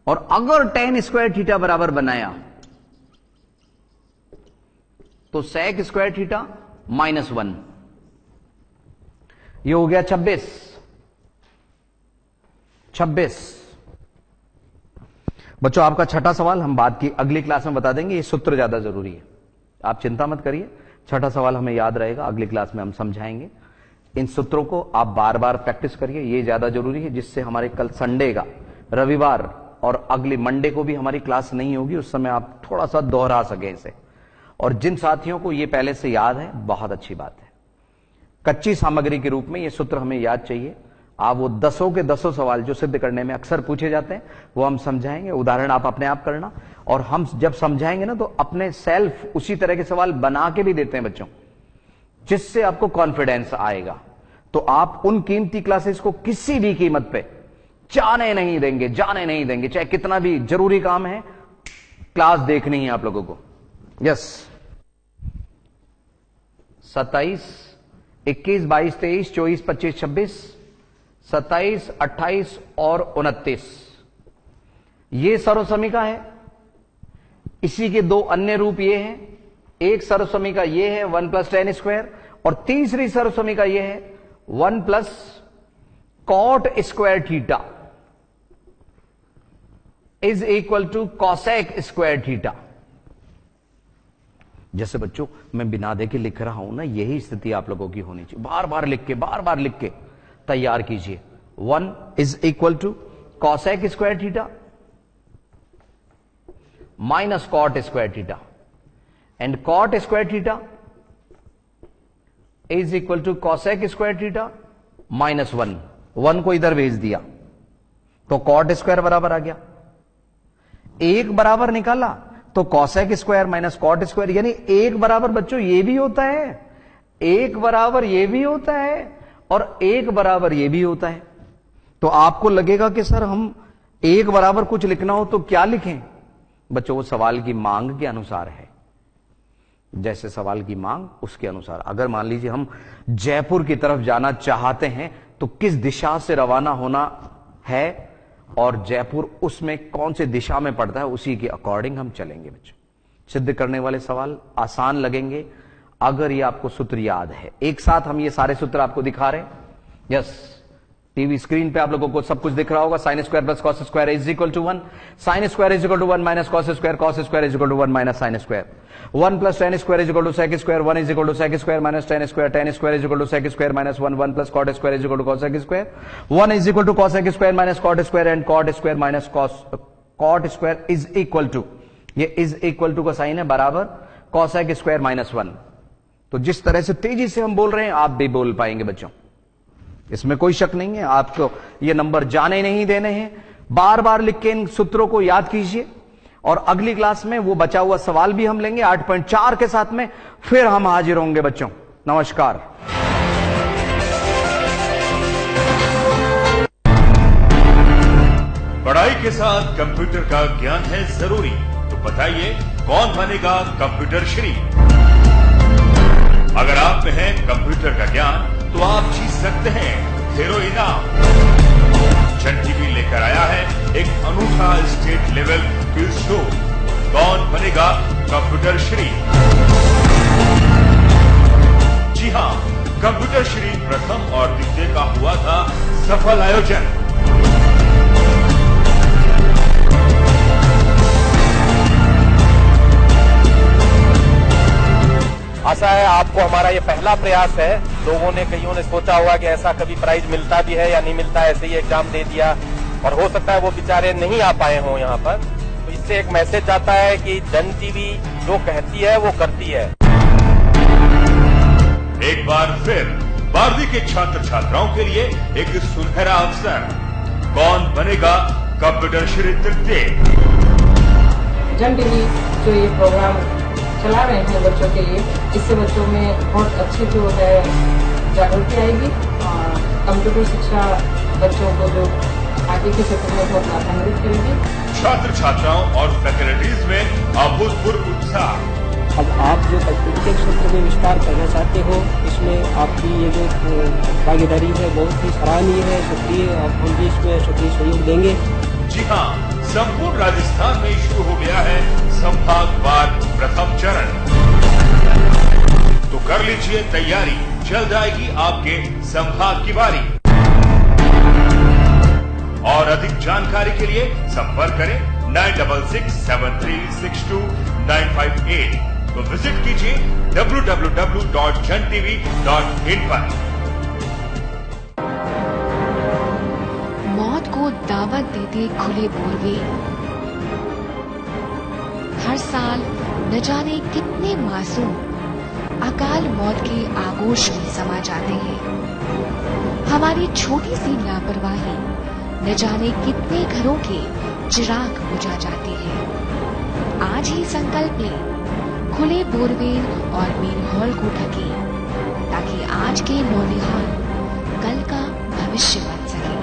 और अगर tan स्क्वायर थीटा बराबर बनाया तो sec स्क्वायर थीटा -1। ये हो गया 26। बच्चों आपका छठा सवाल हम बाद की अगली क्लास में बता देंगे, ये सूत्र ज्यादा जरूरी है, आप चिंता मत करिए। छठा सवाल हमें याद रहेगा, अगली क्लास में हम समझाएंगे। इन सूत्रों को आप बार बार प्रैक्टिस करिए, ये ज्यादा जरूरी है, जिससे हमारे कल संडे का, रविवार और अगली मंडे को भी हमारी क्लास नहीं होगी, उस समय आप थोड़ा सा दोहरा सके इसे। और जिन साथियों को ये पहले से याद है, बहुत अच्छी बात है। कच्ची सामग्री के रूप में ये सूत्र हमें याद चाहिए। आप वो 10 के 10 सवाल जो सिद्ध करने में अक्सर पूछे जाते हैं वो हम समझाएंगे। उदाहरण आप अपने आप करना, और हम जब समझाएंगे ना तो अपने सेल्फ उसी तरह के सवाल बना के भी देते हैं बच्चों, जिससे आपको कॉन्फिडेंस आएगा। तो आप उन कीमती क्लासेस को किसी भी कीमत पे जाने नहीं देंगे, चाहे कितना भी जरूरी काम है, क्लास देखनी है आप लोगों को। यस, 27, 21, 22, 23, 24, 25, 26, 27, 28 और 29, ये सर्व समीकरण है। इसी के दो अन्य रूप ये हैं। एक सर्व समीकरण ये है 1 प्लस tan स्क्वायर, और तीसरी सर्व समीकरण ये है 1 plus cot square theta is equal to cosec square theta. जैसे बच्चों मैं बिना देखे लिख रहा हूं ना, यही स्थिति आप लोगों की होनी चाहिए। बार बार लिख के तैयार कीजिए। 1 is equal to cosec square theta minus cot square theta, and cot square theta is equal to cosec square theta minus 1 को इधर भेज दिया तो कॉट स्क्वायर बराबर आ गया। एक बराबर निकाला तो cosec square minus cot square, यानी एक बराबर बच्चों ये भी होता है, एक बराबर ये भी होता है, और 1 बराबर ये भी होता है। तो आपको लगेगा कि सर हम 1 बराबर कुछ लिखना हो तो क्या लिखें? बच्चों, वो सवाल की मांग के अनुसार है। जैसे सवाल की मांग उसके अनुसार। अगर मान लीजिए हम जयपुर की तरफ जाना चाहते हैं तो किस दिशा से रवाना होना है और जयपुर उसमें कौन सी दिशा में पड़ता है, उसी के अकॉर्डिंग हम चलेंगे। बच्चों, सिद्ध करने वाले सवाल आसान लगेंगे अगर ये आपको सूत्र याद है। एक साथ हम ये सारे सूत्र आपको दिखा रहे हैं। यस, टीवी स्क्रीन पे आप लोगों को सब कुछ दिख रहा होगा। Sine square plus cos square is equal to 1, sine square is equal to 1 minus cos square is equal to 1 minus sine square, 1 plus tan square is equal to sec square, 1 is equal to sec square minus tan square is equal to sec square minus 1, 1 plus cot square is equal to cosec square, 1 is equal to cosec square minus cot square and cot square minus cot square is equal to, ये is equal to का sine है बराबर cosec square minus 1। तो जिस तरह से तेजी से हम बोल रहे हैं आप भी बोल पाएंगे बच्चों, इसमें कोई शक नहीं है। आपको ये नंबर जाने नहीं देने हैं। बार बार लिख के इन सूत्रों को याद कीजिए और अगली क्लास में वो बचा हुआ सवाल भी हम लेंगे 8.4 के साथ में, फिर हम हाजिर होंगे बच्चों। नमस्कार। पढ़ाई के साथ कंप्यूटर का ज्ञान है जरूरी, तो बताइए कौन बनेगा कंप्यूटर श्री? अगर आप में है कंप्यूटर का ज्ञान तो आप जीत सकते हैं ढेरों इनाम। जन टीवी लेकर आया है एक अनूठा स्टेट लेवल क्विज शो, कौन बनेगा कंप्यूटर श्री? जी हां, कंप्यूटर श्री प्रथम और द्वितीय का हुआ था सफल आयोजन। आशा है आपको हमारा ये पहला प्रयास है। लोगों ने, कईयों ने सोचा होगा कि ऐसा कभी प्राइज मिलता भी है या नहीं मिलता, ऐसे ही एग्जाम दे दिया, और हो सकता है वो बेचारे नहीं आ पाए हों यहाँ पर। तो इससे एक मैसेज जाता है कि जन टीवी जो कहती है वो करती है। एक बार फिर 12वीं के छात्र छात्राओं के लिए एक सुनहरा अवसर, कौन बनेगा कंप्यूटर श्री तृतीय? जन टीवी जो ये प्रोग्राम चला रहे हैं बच्चों के लिए, इससे बच्चों में बहुत अच्छी जो है जागृति आएगी और कंप्यूटर शिक्षा बच्चों को जो आगे के क्षेत्र में बहुत लाभान्वित करेगी। छात्र छात्राओं और फैकल्टीज में अभूतपूर्व उत्साह। अब आप जो कंप्यूटर के क्षेत्र में विस्तार करना चाहते हो, इसमें आपकी ये जो भागीदारी है बहुत ही सराहनीय है, सक्रिय, और हम भी इसमें सक्रिय सहयोग देंगे। जी हाँ, संपूर्ण राजस्थान में शुरू हो गया है संभागवार प्रथम चरण। तो कर लीजिए तैयारी, चल जाएगी आपके संभाग की बारी। और अधिक जानकारी के लिए संपर्क करें 9667362958। तो विजिट कीजिए www.jantv.in पर। मौत को दावत देते खुले बोरवेल, हर साल न जाने कितने मासूम अकाल मौत के आगोश में समा जाते हैं। हमारी छोटी सी लापरवाही न जाने कितने घरों के चिराग बुझा जाती है। आज ही संकल्प लें, खुले बोरवेल और मेन हॉल को ढकें, ताकि आज के नौनिहाल कल का भविष्य बन सके।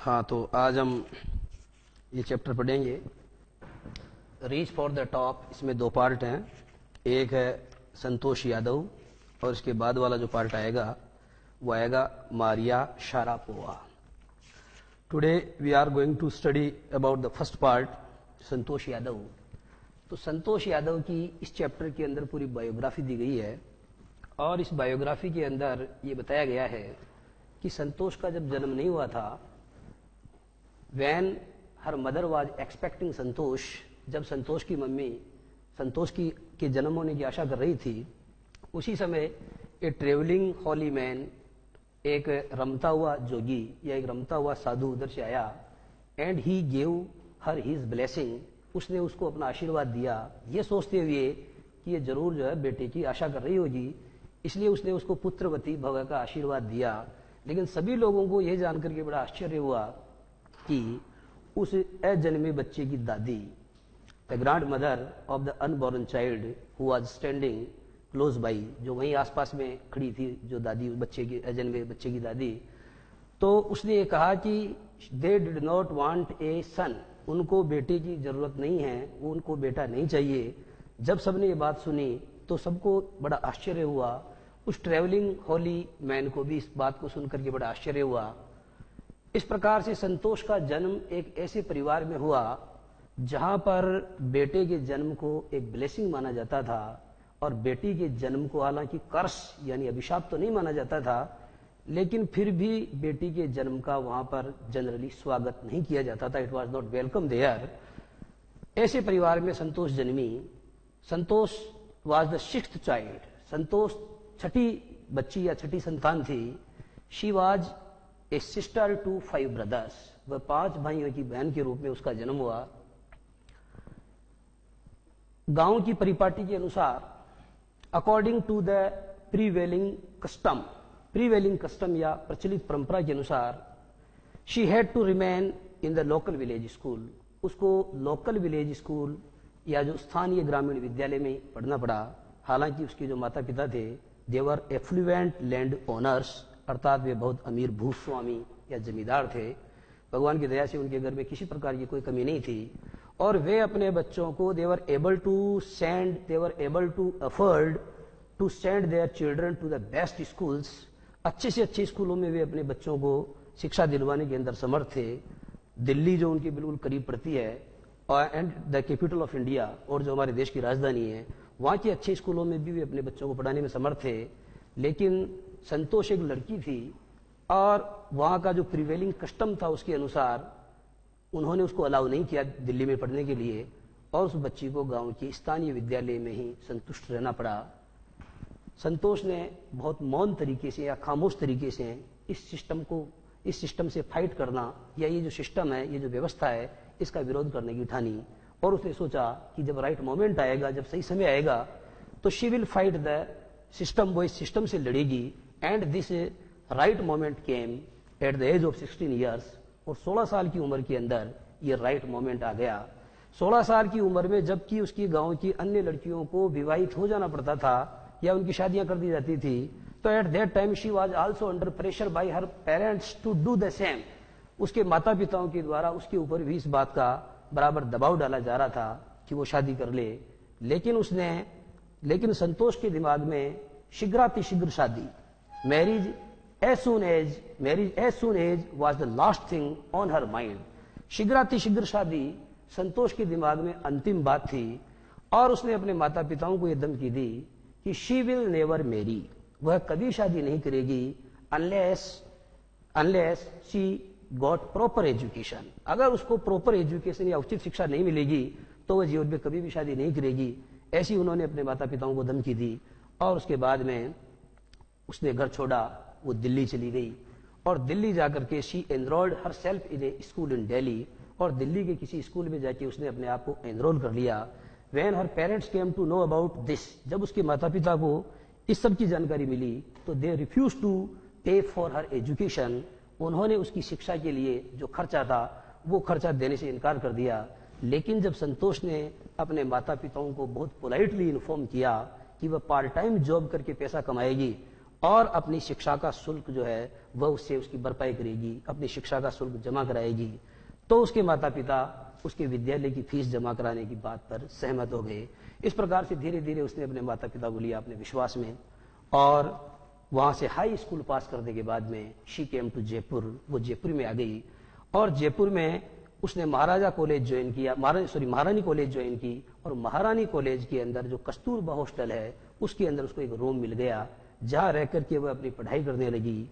हाँ, तो आज हम ये चैप्टर पढ़ेंगे, रीच फॉर द टॉप। इसमें 2 पार्ट हैं, एक है संतोष यादव और इसके बाद वाला जो पार्ट आएगा वो आएगा Maria Sharapova. Today we are going to study about the first part, Santosh Yadav. तो संतोष यादव की इस चैप्टर के अंदर पूरी बायोग्राफी दी गई है और इस बायोग्राफी के अंदर ये बताया गया है कि संतोष का जब जन्म नहीं हुआ था, when her mother was expecting Santosh, जब संतोष की मम्मी संतोष के जन्म होने की आशा कर रही थी, उसी समय ए ट्रेवलिंग हॉली मैन, एक रमता हुआ जोगी या एक रमता हुआ साधु उधर से आया, and he gave her his blessing, उसने उसको अपना आशीर्वाद दिया, ये सोचते हुए कि ये जरूर जो है बेटे की आशा कर रही होगी, इसलिए उसने उसको पुत्रवती भव का आशीर्वाद दिया। लेकिन सभी लोगों को यह जानकर के बड़ा आश्चर्य हुआ कि उस अजन्मे बच्चे की दादी, the grand mother of the unborn child who was standing close by, जो वहीं आसपास में खड़ी थी, जो दादी बच्चे की अजन्मे बच्चे की दादी, तो उसने ये कहा कि they did not want a son, उनको बेटे की जरूरत नहीं है, वो उनको बेटा नहीं चाहिए। जब सबने ये बात सुनी तो सबको बड़ा आश्चर्य हुआ, उस ट्रेवलिंग हॉली मैन को भी इस बात को सुनकर के बड़ा आश्चर्य हुआ। इस प्रकार से संतोष का जन्म एक ऐसे परिवार में हुआ जहां पर बेटे के जन्म को एक ब्लेसिंग माना जाता था और बेटी के जन्म को हालांकि कर्स यानी अभिशाप तो नहीं माना जाता था, लेकिन फिर भी बेटी के जन्म का वहां पर जनरली स्वागत नहीं किया जाता था, it was not welcome there. ऐसे परिवार में संतोष जन्मी। Santosh was the 6th child, Santosh छठी बच्ची या छठी संतान थी। She was a sister to 5 brothers, वह 5 भाइयों की बहन के रूप में उसका जन्म हुआ। गांव की परिपाटी के अनुसार, according to the prevailing custom या प्रचलित परंपरा के अनुसार, she had to remain in the local village school, उसको लोकल विलेज स्कूल या जो स्थानीय ग्रामीण विद्यालय में पढ़ना पड़ा। हालांकि उसके जो माता पिता थे, देवर एफ्लुएंट लैंड ओनर्स, अर्थात वे बहुत अमीर भूस्वामी या जमींदार थे। भगवान की दया से उनके घर में किसी प्रकार की कोई कमी नहीं थी और वे अपने बच्चों को they were able to afford to send their children to the best schools, अच्छे से अच्छे स्कूलों में वे अपने बच्चों को शिक्षा दिलवाने के अंदर समर्थ थे। दिल्ली जो उनके बिल्कुल करीब पड़ती है और and the capital of India, और जो हमारे देश की राजधानी है, वहां के अच्छे स्कूलों में भी वे अपने बच्चों को पढ़ाने में समर्थ थे। लेकिन संतोष एक लड़की थी और वहां का जो प्रिवेलिंग कस्टम था उसके अनुसार उन्होंने उसको अलाउ नहीं किया दिल्ली में पढ़ने के लिए और उस बच्ची को गांव के स्थानीय विद्यालय में ही संतुष्ट रहना पड़ा। संतोष ने बहुत मौन तरीके से या खामोश तरीके से इस सिस्टम से फाइट करना या ये जो सिस्टम है, ये जो व्यवस्था है, इसका विरोध करने की ठानी और उसने सोचा कि जब राइट मोमेंट आएगा, जब सही समय आएगा, तो she will fight the system, वो इस सिस्टम से लड़ेगी। And this right moment came at the age of 16 years, और 16 साल की उम्र के अंदर ये राइट मोमेंट आ गया। 16 साल की उम्र में जबकि उसकी गांव की अन्य लड़कियों को विवाहित हो जाना पड़ता था या उनकी शादियां कर दी जाती थी, तो at that time she was also under pressure by her parents to do the same. उसके माता पिताओं के द्वारा उसके ऊपर भी इस बात का बराबर दबाव डाला जा रहा था कि वो शादी कर ले। लेकिन संतोष के दिमाग में शीघ्रातिशीघ्र शादी, marriage as soon as was the last thing on her mind. शीघ्रातिशीघ्र शादी संतोष के दिमाग में अंतिम बात थी और उसने अपने माता पिताओं को यह धमकी दी कि शी विल नेवर मैरी, वह कभी शादी नहीं करेगी unless she got proper education. अगर उसको प्रॉपर एजुकेशन या उचित शिक्षा नहीं मिलेगी तो वह जीवन में कभी भी शादी नहीं करेगी। ऐसी उन्होंने अपने माता पिताओं को धमकी दी और उसके बाद में उसने घर छोड़ा, वो दिल्ली चली गई और दिल्ली जाकर के she enrolled her self in A school इन दिल्ली, और दिल्ली के किसी स्कूल में जाके उसने अपने आप को एनरोल कर लिया। When her parents came to know about this, जब उसके माता पिता को इस सब की जानकारी मिली तो दे रिफ्यूज टू पे फॉर हर एजुकेशन, उन्होंने उसकी शिक्षा के लिए जो खर्चा था वो खर्चा देने से इनकार कर दिया। लेकिन जब संतोष ने अपने माता पिताओं को बहुत पोलाइटली इन्फॉर्म किया कि वह पार्ट टाइम जॉब करके पैसा कमाएगी और अपनी शिक्षा का शुल्क जो है वह उससे उसकी भरपाई करेगी, अपनी शिक्षा का शुल्क जमा कराएगी। तो उसके माता पिता उसके विद्यालय की फीस जमा कराने की बात पर सहमत हो गए। इस प्रकार से धीरे धीरे उसने अपने माता पिता को लिया अपने विश्वास में, और वहां से हाई स्कूल पास करने के बाद में शी केम टू जयपुर, वो जयपुर में आ गई। और जयपुर में उसने महाराजा कॉलेज ज्वाइन किया, महारानी कॉलेज ज्वाइन की। और महारानी कॉलेज के अंदर जो कस्तूरबा हॉस्टल है उसके अंदर उसको एक रूम मिल गया, जहां रह करके वह अपनी पढ़ाई करने लगी।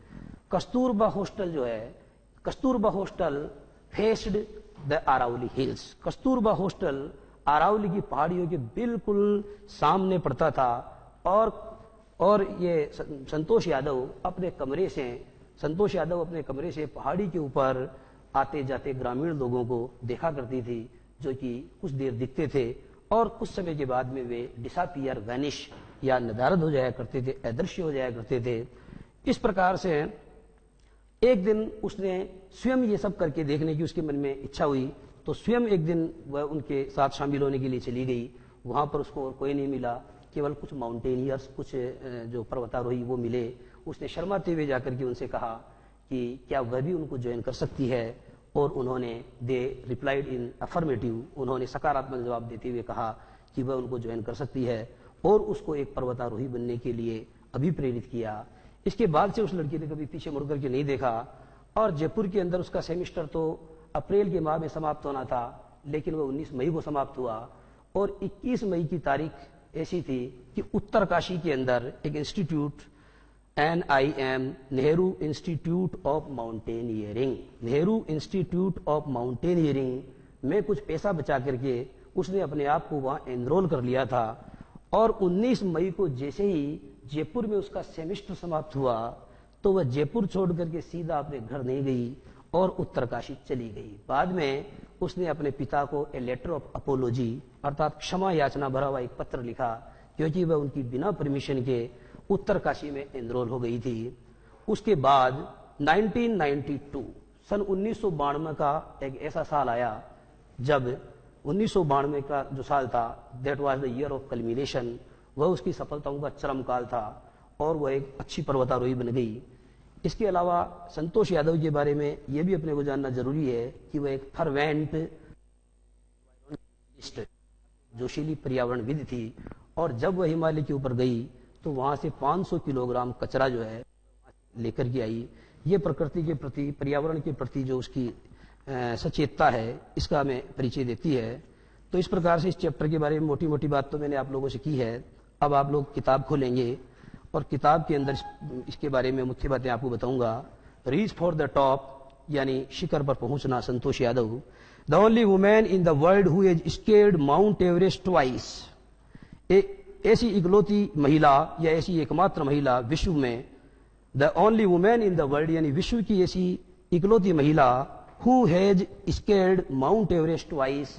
कस्तूरबा हॉस्टल जो है, Kasturba hostel faced the Aravalli hills. Kasturba hostel Aravalli की पहाड़ियों के बिल्कुल सामने पड़ता था। और ये संतोष यादव अपने कमरे से पहाड़ी के ऊपर आते जाते ग्रामीण लोगों को देखा करती थी, जो कि कुछ देर दिखते थे और कुछ समय के बाद में वे डिसअपीयर, वैनिश या नदारद हो जाया करते थे, अदृश्य हो जाया करते थे। इस प्रकार से एक दिन उसने स्वयं ये सब करके देखने की उसके मन में इच्छा हुई, तो स्वयं एक दिन वह उनके साथ शामिल होने के लिए चली गई। वहां पर उसको और कोई नहीं मिला, केवल कुछ माउंटेनियर्स, कुछ जो पर्वतारोही वो मिले। उसने शर्माते हुए जाकर के उनसे कहा कि क्या वह भी उनको ज्वाइन कर सकती है, और उन्होंने दे रिप्लाइड इन अफर्मेटिव, उन्होंने सकारात्मक जवाब देते हुए कहा कि वह उनको ज्वाइन कर सकती है, और उसको एक पर्वतारोही बनने के लिए अभिप्रेरित किया। इसके बाद से उस लड़की ने कभी पीछे मुड़ करके नहीं देखा। और जयपुर के अंदर उसका सेमेस्टर तो अप्रैल के माह में समाप्त होना था, लेकिन वह 19 मई को समाप्त हुआ। और 21 मई की तारीख ऐसी थी कि उत्तरकाशी के अंदर एक institute, NIM, Nehru institute of mountaineering, Nehru institute of mountaineering में कुछ पैसा बचा करके उसने अपने आप को वहां एनरोल कर लिया था। और 19 मई को जैसे ही जयपुर में उसका सेमेस्टर समाप्त हुआ, तो वह जयपुर छोड़ करके सीधा अपने घर नहीं गई और उत्तरकाशी चली गई। बाद में उसने अपने पिता को ए लेटर ऑफ अपोलॉजी, अर्थात क्षमा याचना भरा हुआ एक पत्र लिखा, क्योंकि वह उनकी बिना परमिशन के उत्तरकाशी में एनरोल हो गई थी। उसके बाद 1992 सन 1992 का एक ऐसा साल आया जब 1992 का जो साल था, that was the year of culmination, वह उसकी सफलताओं का चरम काल था और वह एक अच्छी पर्वतारोही बन गई। इसके अलावा संतोष यादव के बारे में यह भी अपने को जानना जरूरी है कि वह एक फर्वेंट जोशीली पर्यावरणविद थी। और जब वह हिमालय के ऊपर गई तो वहां से 500 किलोग्राम कचरा जो है लेकर के आई। ये प्रकृति के प्रति, पर्यावरण के प्रति जो उसकी सचेतता है, इसका हमें परिचय देती है। तो इस प्रकार से इस चैप्टर के बारे में मोटी मोटी बात तो मैंने आप लोगों से की है। अब आप लोग किताब खोलेंगे और किताब के अंदर इसके बारे में मुख्य बातें आपको बताऊंगा। रीच फॉर द टॉप, यानी शिखर पर पहुंचना, Santosh Yadav. The only women in the world who has scaled Mount Everest twice, ऐसी इकलौती महिला या ऐसी एकमात्र महिला विश्व में, the only women in the world यानी विश्व की ऐसी इकलौती महिला who has scaled Mount Everest twice,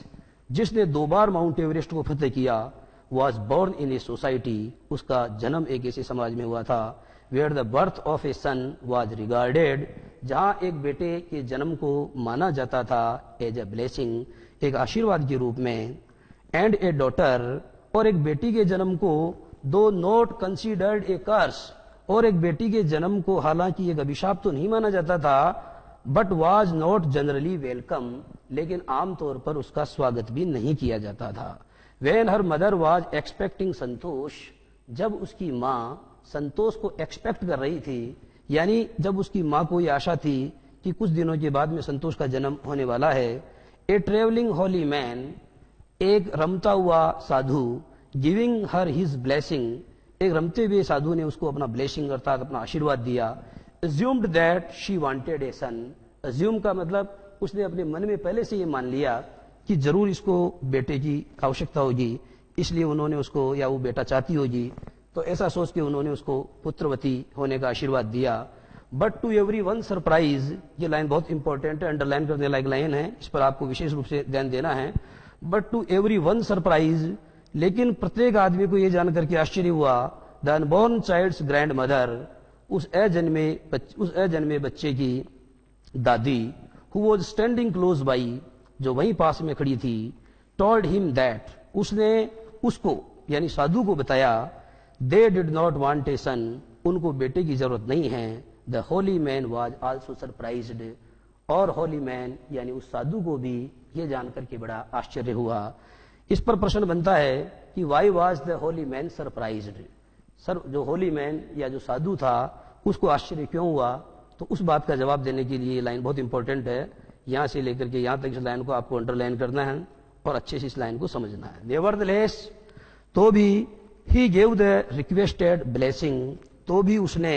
जिसने 2 बार माउंट एवरेस्ट को फतेह किया, was born in a society, उसका जन्म एक ऐसे समाज में हुआ था, where the birth of A sun was regarded, जहां एक बेटे के जन्म को माना जाता था एज ए ब्लेसिंग, एक आशीर्वाद के रूप में, एंड ए डॉटर, और एक बेटी के जन्म को दो नॉट कंसीडर्ड ए कर्स, और एक बेटी के जन्म को हालांकि एक अभिशाप तो नहीं माना जाता था, but was not generally welcome, लेकिन आमतौर पर उसका स्वागत भी नहीं किया जाता था। When her mother was expecting Santosh, जब उसकी माँ संतोष को एक्सपेक्ट कर रही थी, यानी जब उसकी माँ को यह आशा थी कि कुछ दिनों के बाद में संतोष का जन्म होने वाला है, ए ट्रेवलिंग होली मैन, एक रमता हुआ साधु, गिविंग हर हिज ब्लेसिंग, एक रमते हुए साधु ने उसको अपना ब्लेसिंग अर्थात अपना आशीर्वाद दिया। assumed that she wanted a son, assume का मतलब उसने अपने मन में पहले से ये मान लिया कि जरूर इसको बेटे की आवश्यकता होगी, इसलिए उन्होंने उसको, या वो बेटा चाहती होगी, तो ऐसा सोच के उन्होंने उसको पुत्रवती होने का आशीर्वाद दिया। But to everyone surprise, ये लाइन बहुत इंपॉर्टेंट है, अंडरलाइन करने लायक लाइन है, इस पर आपको विशेष रूप से ध्यान देना है। But to everyone surprise, लेकिन प्रत्येक आदमी को यह जान करके आश्चर्य हुआ, the unborn child's grandmother, उस अजन्मे बच्चे की दादी, who was standing close by, जो वहीं पास में खड़ी थी, टोल्ड हिम दैट, उसने उसको यानी साधु को बताया, they did not want a son, उनको बेटे की जरूरत नहीं है। The holy man was also surprised, और होली मैन यानी उस साधु को भी यह जानकर के बड़ा आश्चर्य हुआ। इस पर प्रश्न बनता है कि why was the holy man surprised, sir जो होली मैन या जो साधु था उसको आश्चर्य क्यों हुआ? तो उस बात का जवाब देने के लिए ये लाइन बहुत इंपॉर्टेंट है। यहां से लेकर के यहां तक इस लाइन को आपको अंडरलाइन करना है और अच्छे से इस लाइन को समझना है। नेवरदलेस, तो भी he gave the requested blessing, तो भी उसने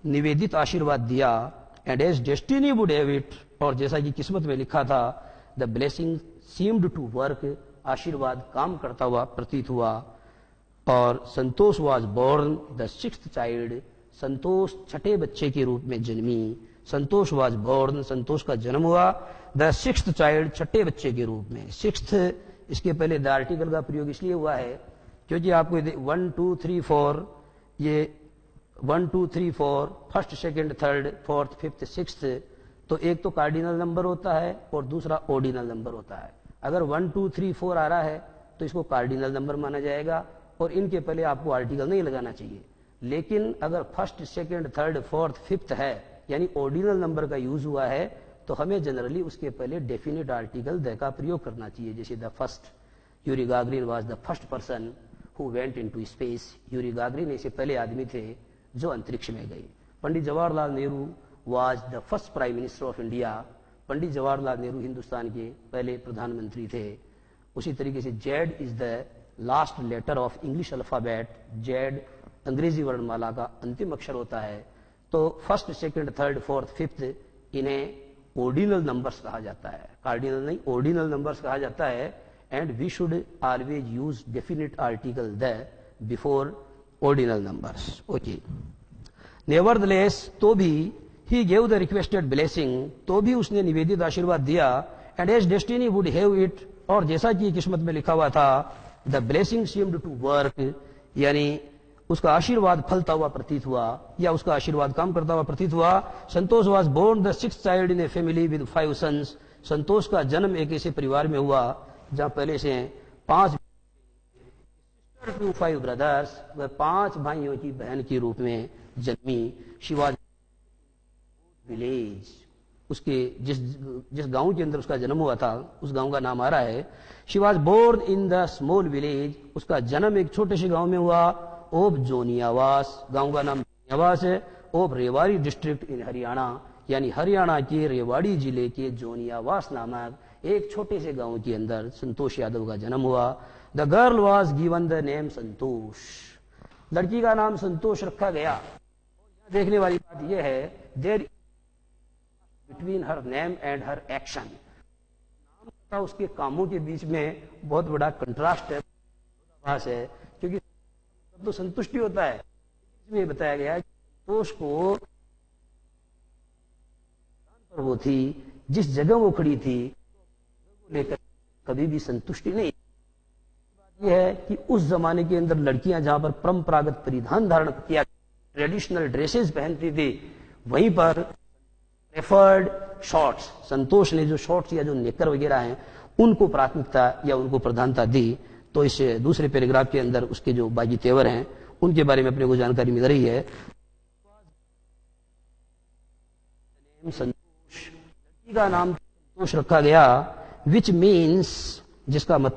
निवेदित आशीर्वाद दिया। And as destiny would have it, और जैसा कि किस्मत में लिखा था, the blessing seemed to work, आशीर्वाद काम करता हुआ प्रतीत हुआ। और Santosh was born the sixth child, Santosh छठे बच्चे के रूप में जन्मी। संतोष वॉज बोर्न, संतोष का जन्म हुआ। द सिक्स्थ चाइल्ड, छठे बच्चे के रूप में। सिक्स्थ, इसके पहले द आर्टिकल का प्रयोग इसलिए हुआ है क्योंकि आपको 1 2 3 4 ये 1 2 3 4 first second third fourth fifth sixth, तो एक तो कार्डिनल नंबर होता है और दूसरा ऑर्डिनल नंबर होता है। अगर 1 2 3 4 आ रहा है तो इसको कार्डिनल नंबर माना जाएगा और इनके पहले आपको आर्टिकल नहीं लगाना चाहिए। लेकिन अगर first second third fourth fifth है यानी ऑर्डिनल नंबर का यूज हुआ है तो हमें जनरली उसके पहले डेफिनेट आर्टिकल द का प्रयोग करना चाहिए। जैसे the first, Yuri Gagarin was the first person who went into space, Yuri Gagarin ऐसे पहले आदमी थे जो अंतरिक्ष में गए। Pandit Jawaharlal Nehru was the first prime minister of India, Pandit Jawaharlal Nehru Hindustan के पहले प्रधानमंत्री थे। उसी तरीके से Z is the last letter of English alphabet, Z अंग्रेजी वर्णमाला का अंतिम अक्षर होता है। तो first second third fourth fifth इन्हें ऑर्डिनल नंबर्स कहा जाता है, कार्डिनल नहीं, ऑर्डिनल नंबर्स कहा जाता है। And we should always use definite article the before ordinal numbers. Okay, nevertheless, तो भी he gave the requested blessing, तो भी उसने निवेदित आशीर्वाद दिया। And as destiny would have it, और जैसा कि किस्मत में लिखा हुआ था, the blessing seemed to work, यानी उसका आशीर्वाद फलता हुआ प्रतीत हुआ या उसका आशीर्वाद काम करता हुआ प्रतीत हुआ। Santosh was born the sixth child in a family with 5 sons, Santosh का जन्म एक ऐसे परिवार में हुआ जहां पहले से 5 टू 5 ब्रदर्स, वह 5 भाइयों की बहन के रूप में जन्मी। शिवाजी विलेज, उसके जिस गांव के अंदर उसका जन्म हुआ था उस गांव का नाम आ रहा है। She was born in the small village, उसका जन्म एक छोटे से गांव में हुआ। ओब जोनियावास, गांव का नाम जोनियावास है। ओब रेवाड़ी डिस्ट्रिक्ट इन हरियाणा, यानी हरियाणा के रेवाड़ी जिले के जोनियावास नामक एक छोटे से गांव के अंदर संतोष यादव का जन्म हुआ। The girl was given the name Santosh, लड़की का नाम संतोष रखा गया। देखने वाली बात यह है, there between her name and her action, नाम तथा उसके कामों के बीच में बहुत बड़ा कंट्रास्ट है, क्योंकि तो संतुष्टि होता है, इसमें बताया गया है कि संतोष को पर वो थी, जिस जगह वो खड़ी थी लेकर कभी भी संतुष्टि नहीं। बात यह है कि उस जमाने के अंदर लड़कियां जहां पर परंपरागत परिधान धारण किया, ट्रेडिशनल ड्रेसेस पहनती थी, वहीं पर प्रेफर्ड शॉर्ट्स, संतोष ने जो शॉर्ट्स या जो नेकर वगैरह हैं उनको प्राथमिकता या उनको प्रधानता दी। तो इस दूसरे पैराग्राफ के अंदर उसके जो बाकी तेवर हैं उनके बारे में अपने को जानकारी मिल रही है। संतोष, लड़की का नाम संतोष रखा गया, विच मीन्स, जिसका मतलब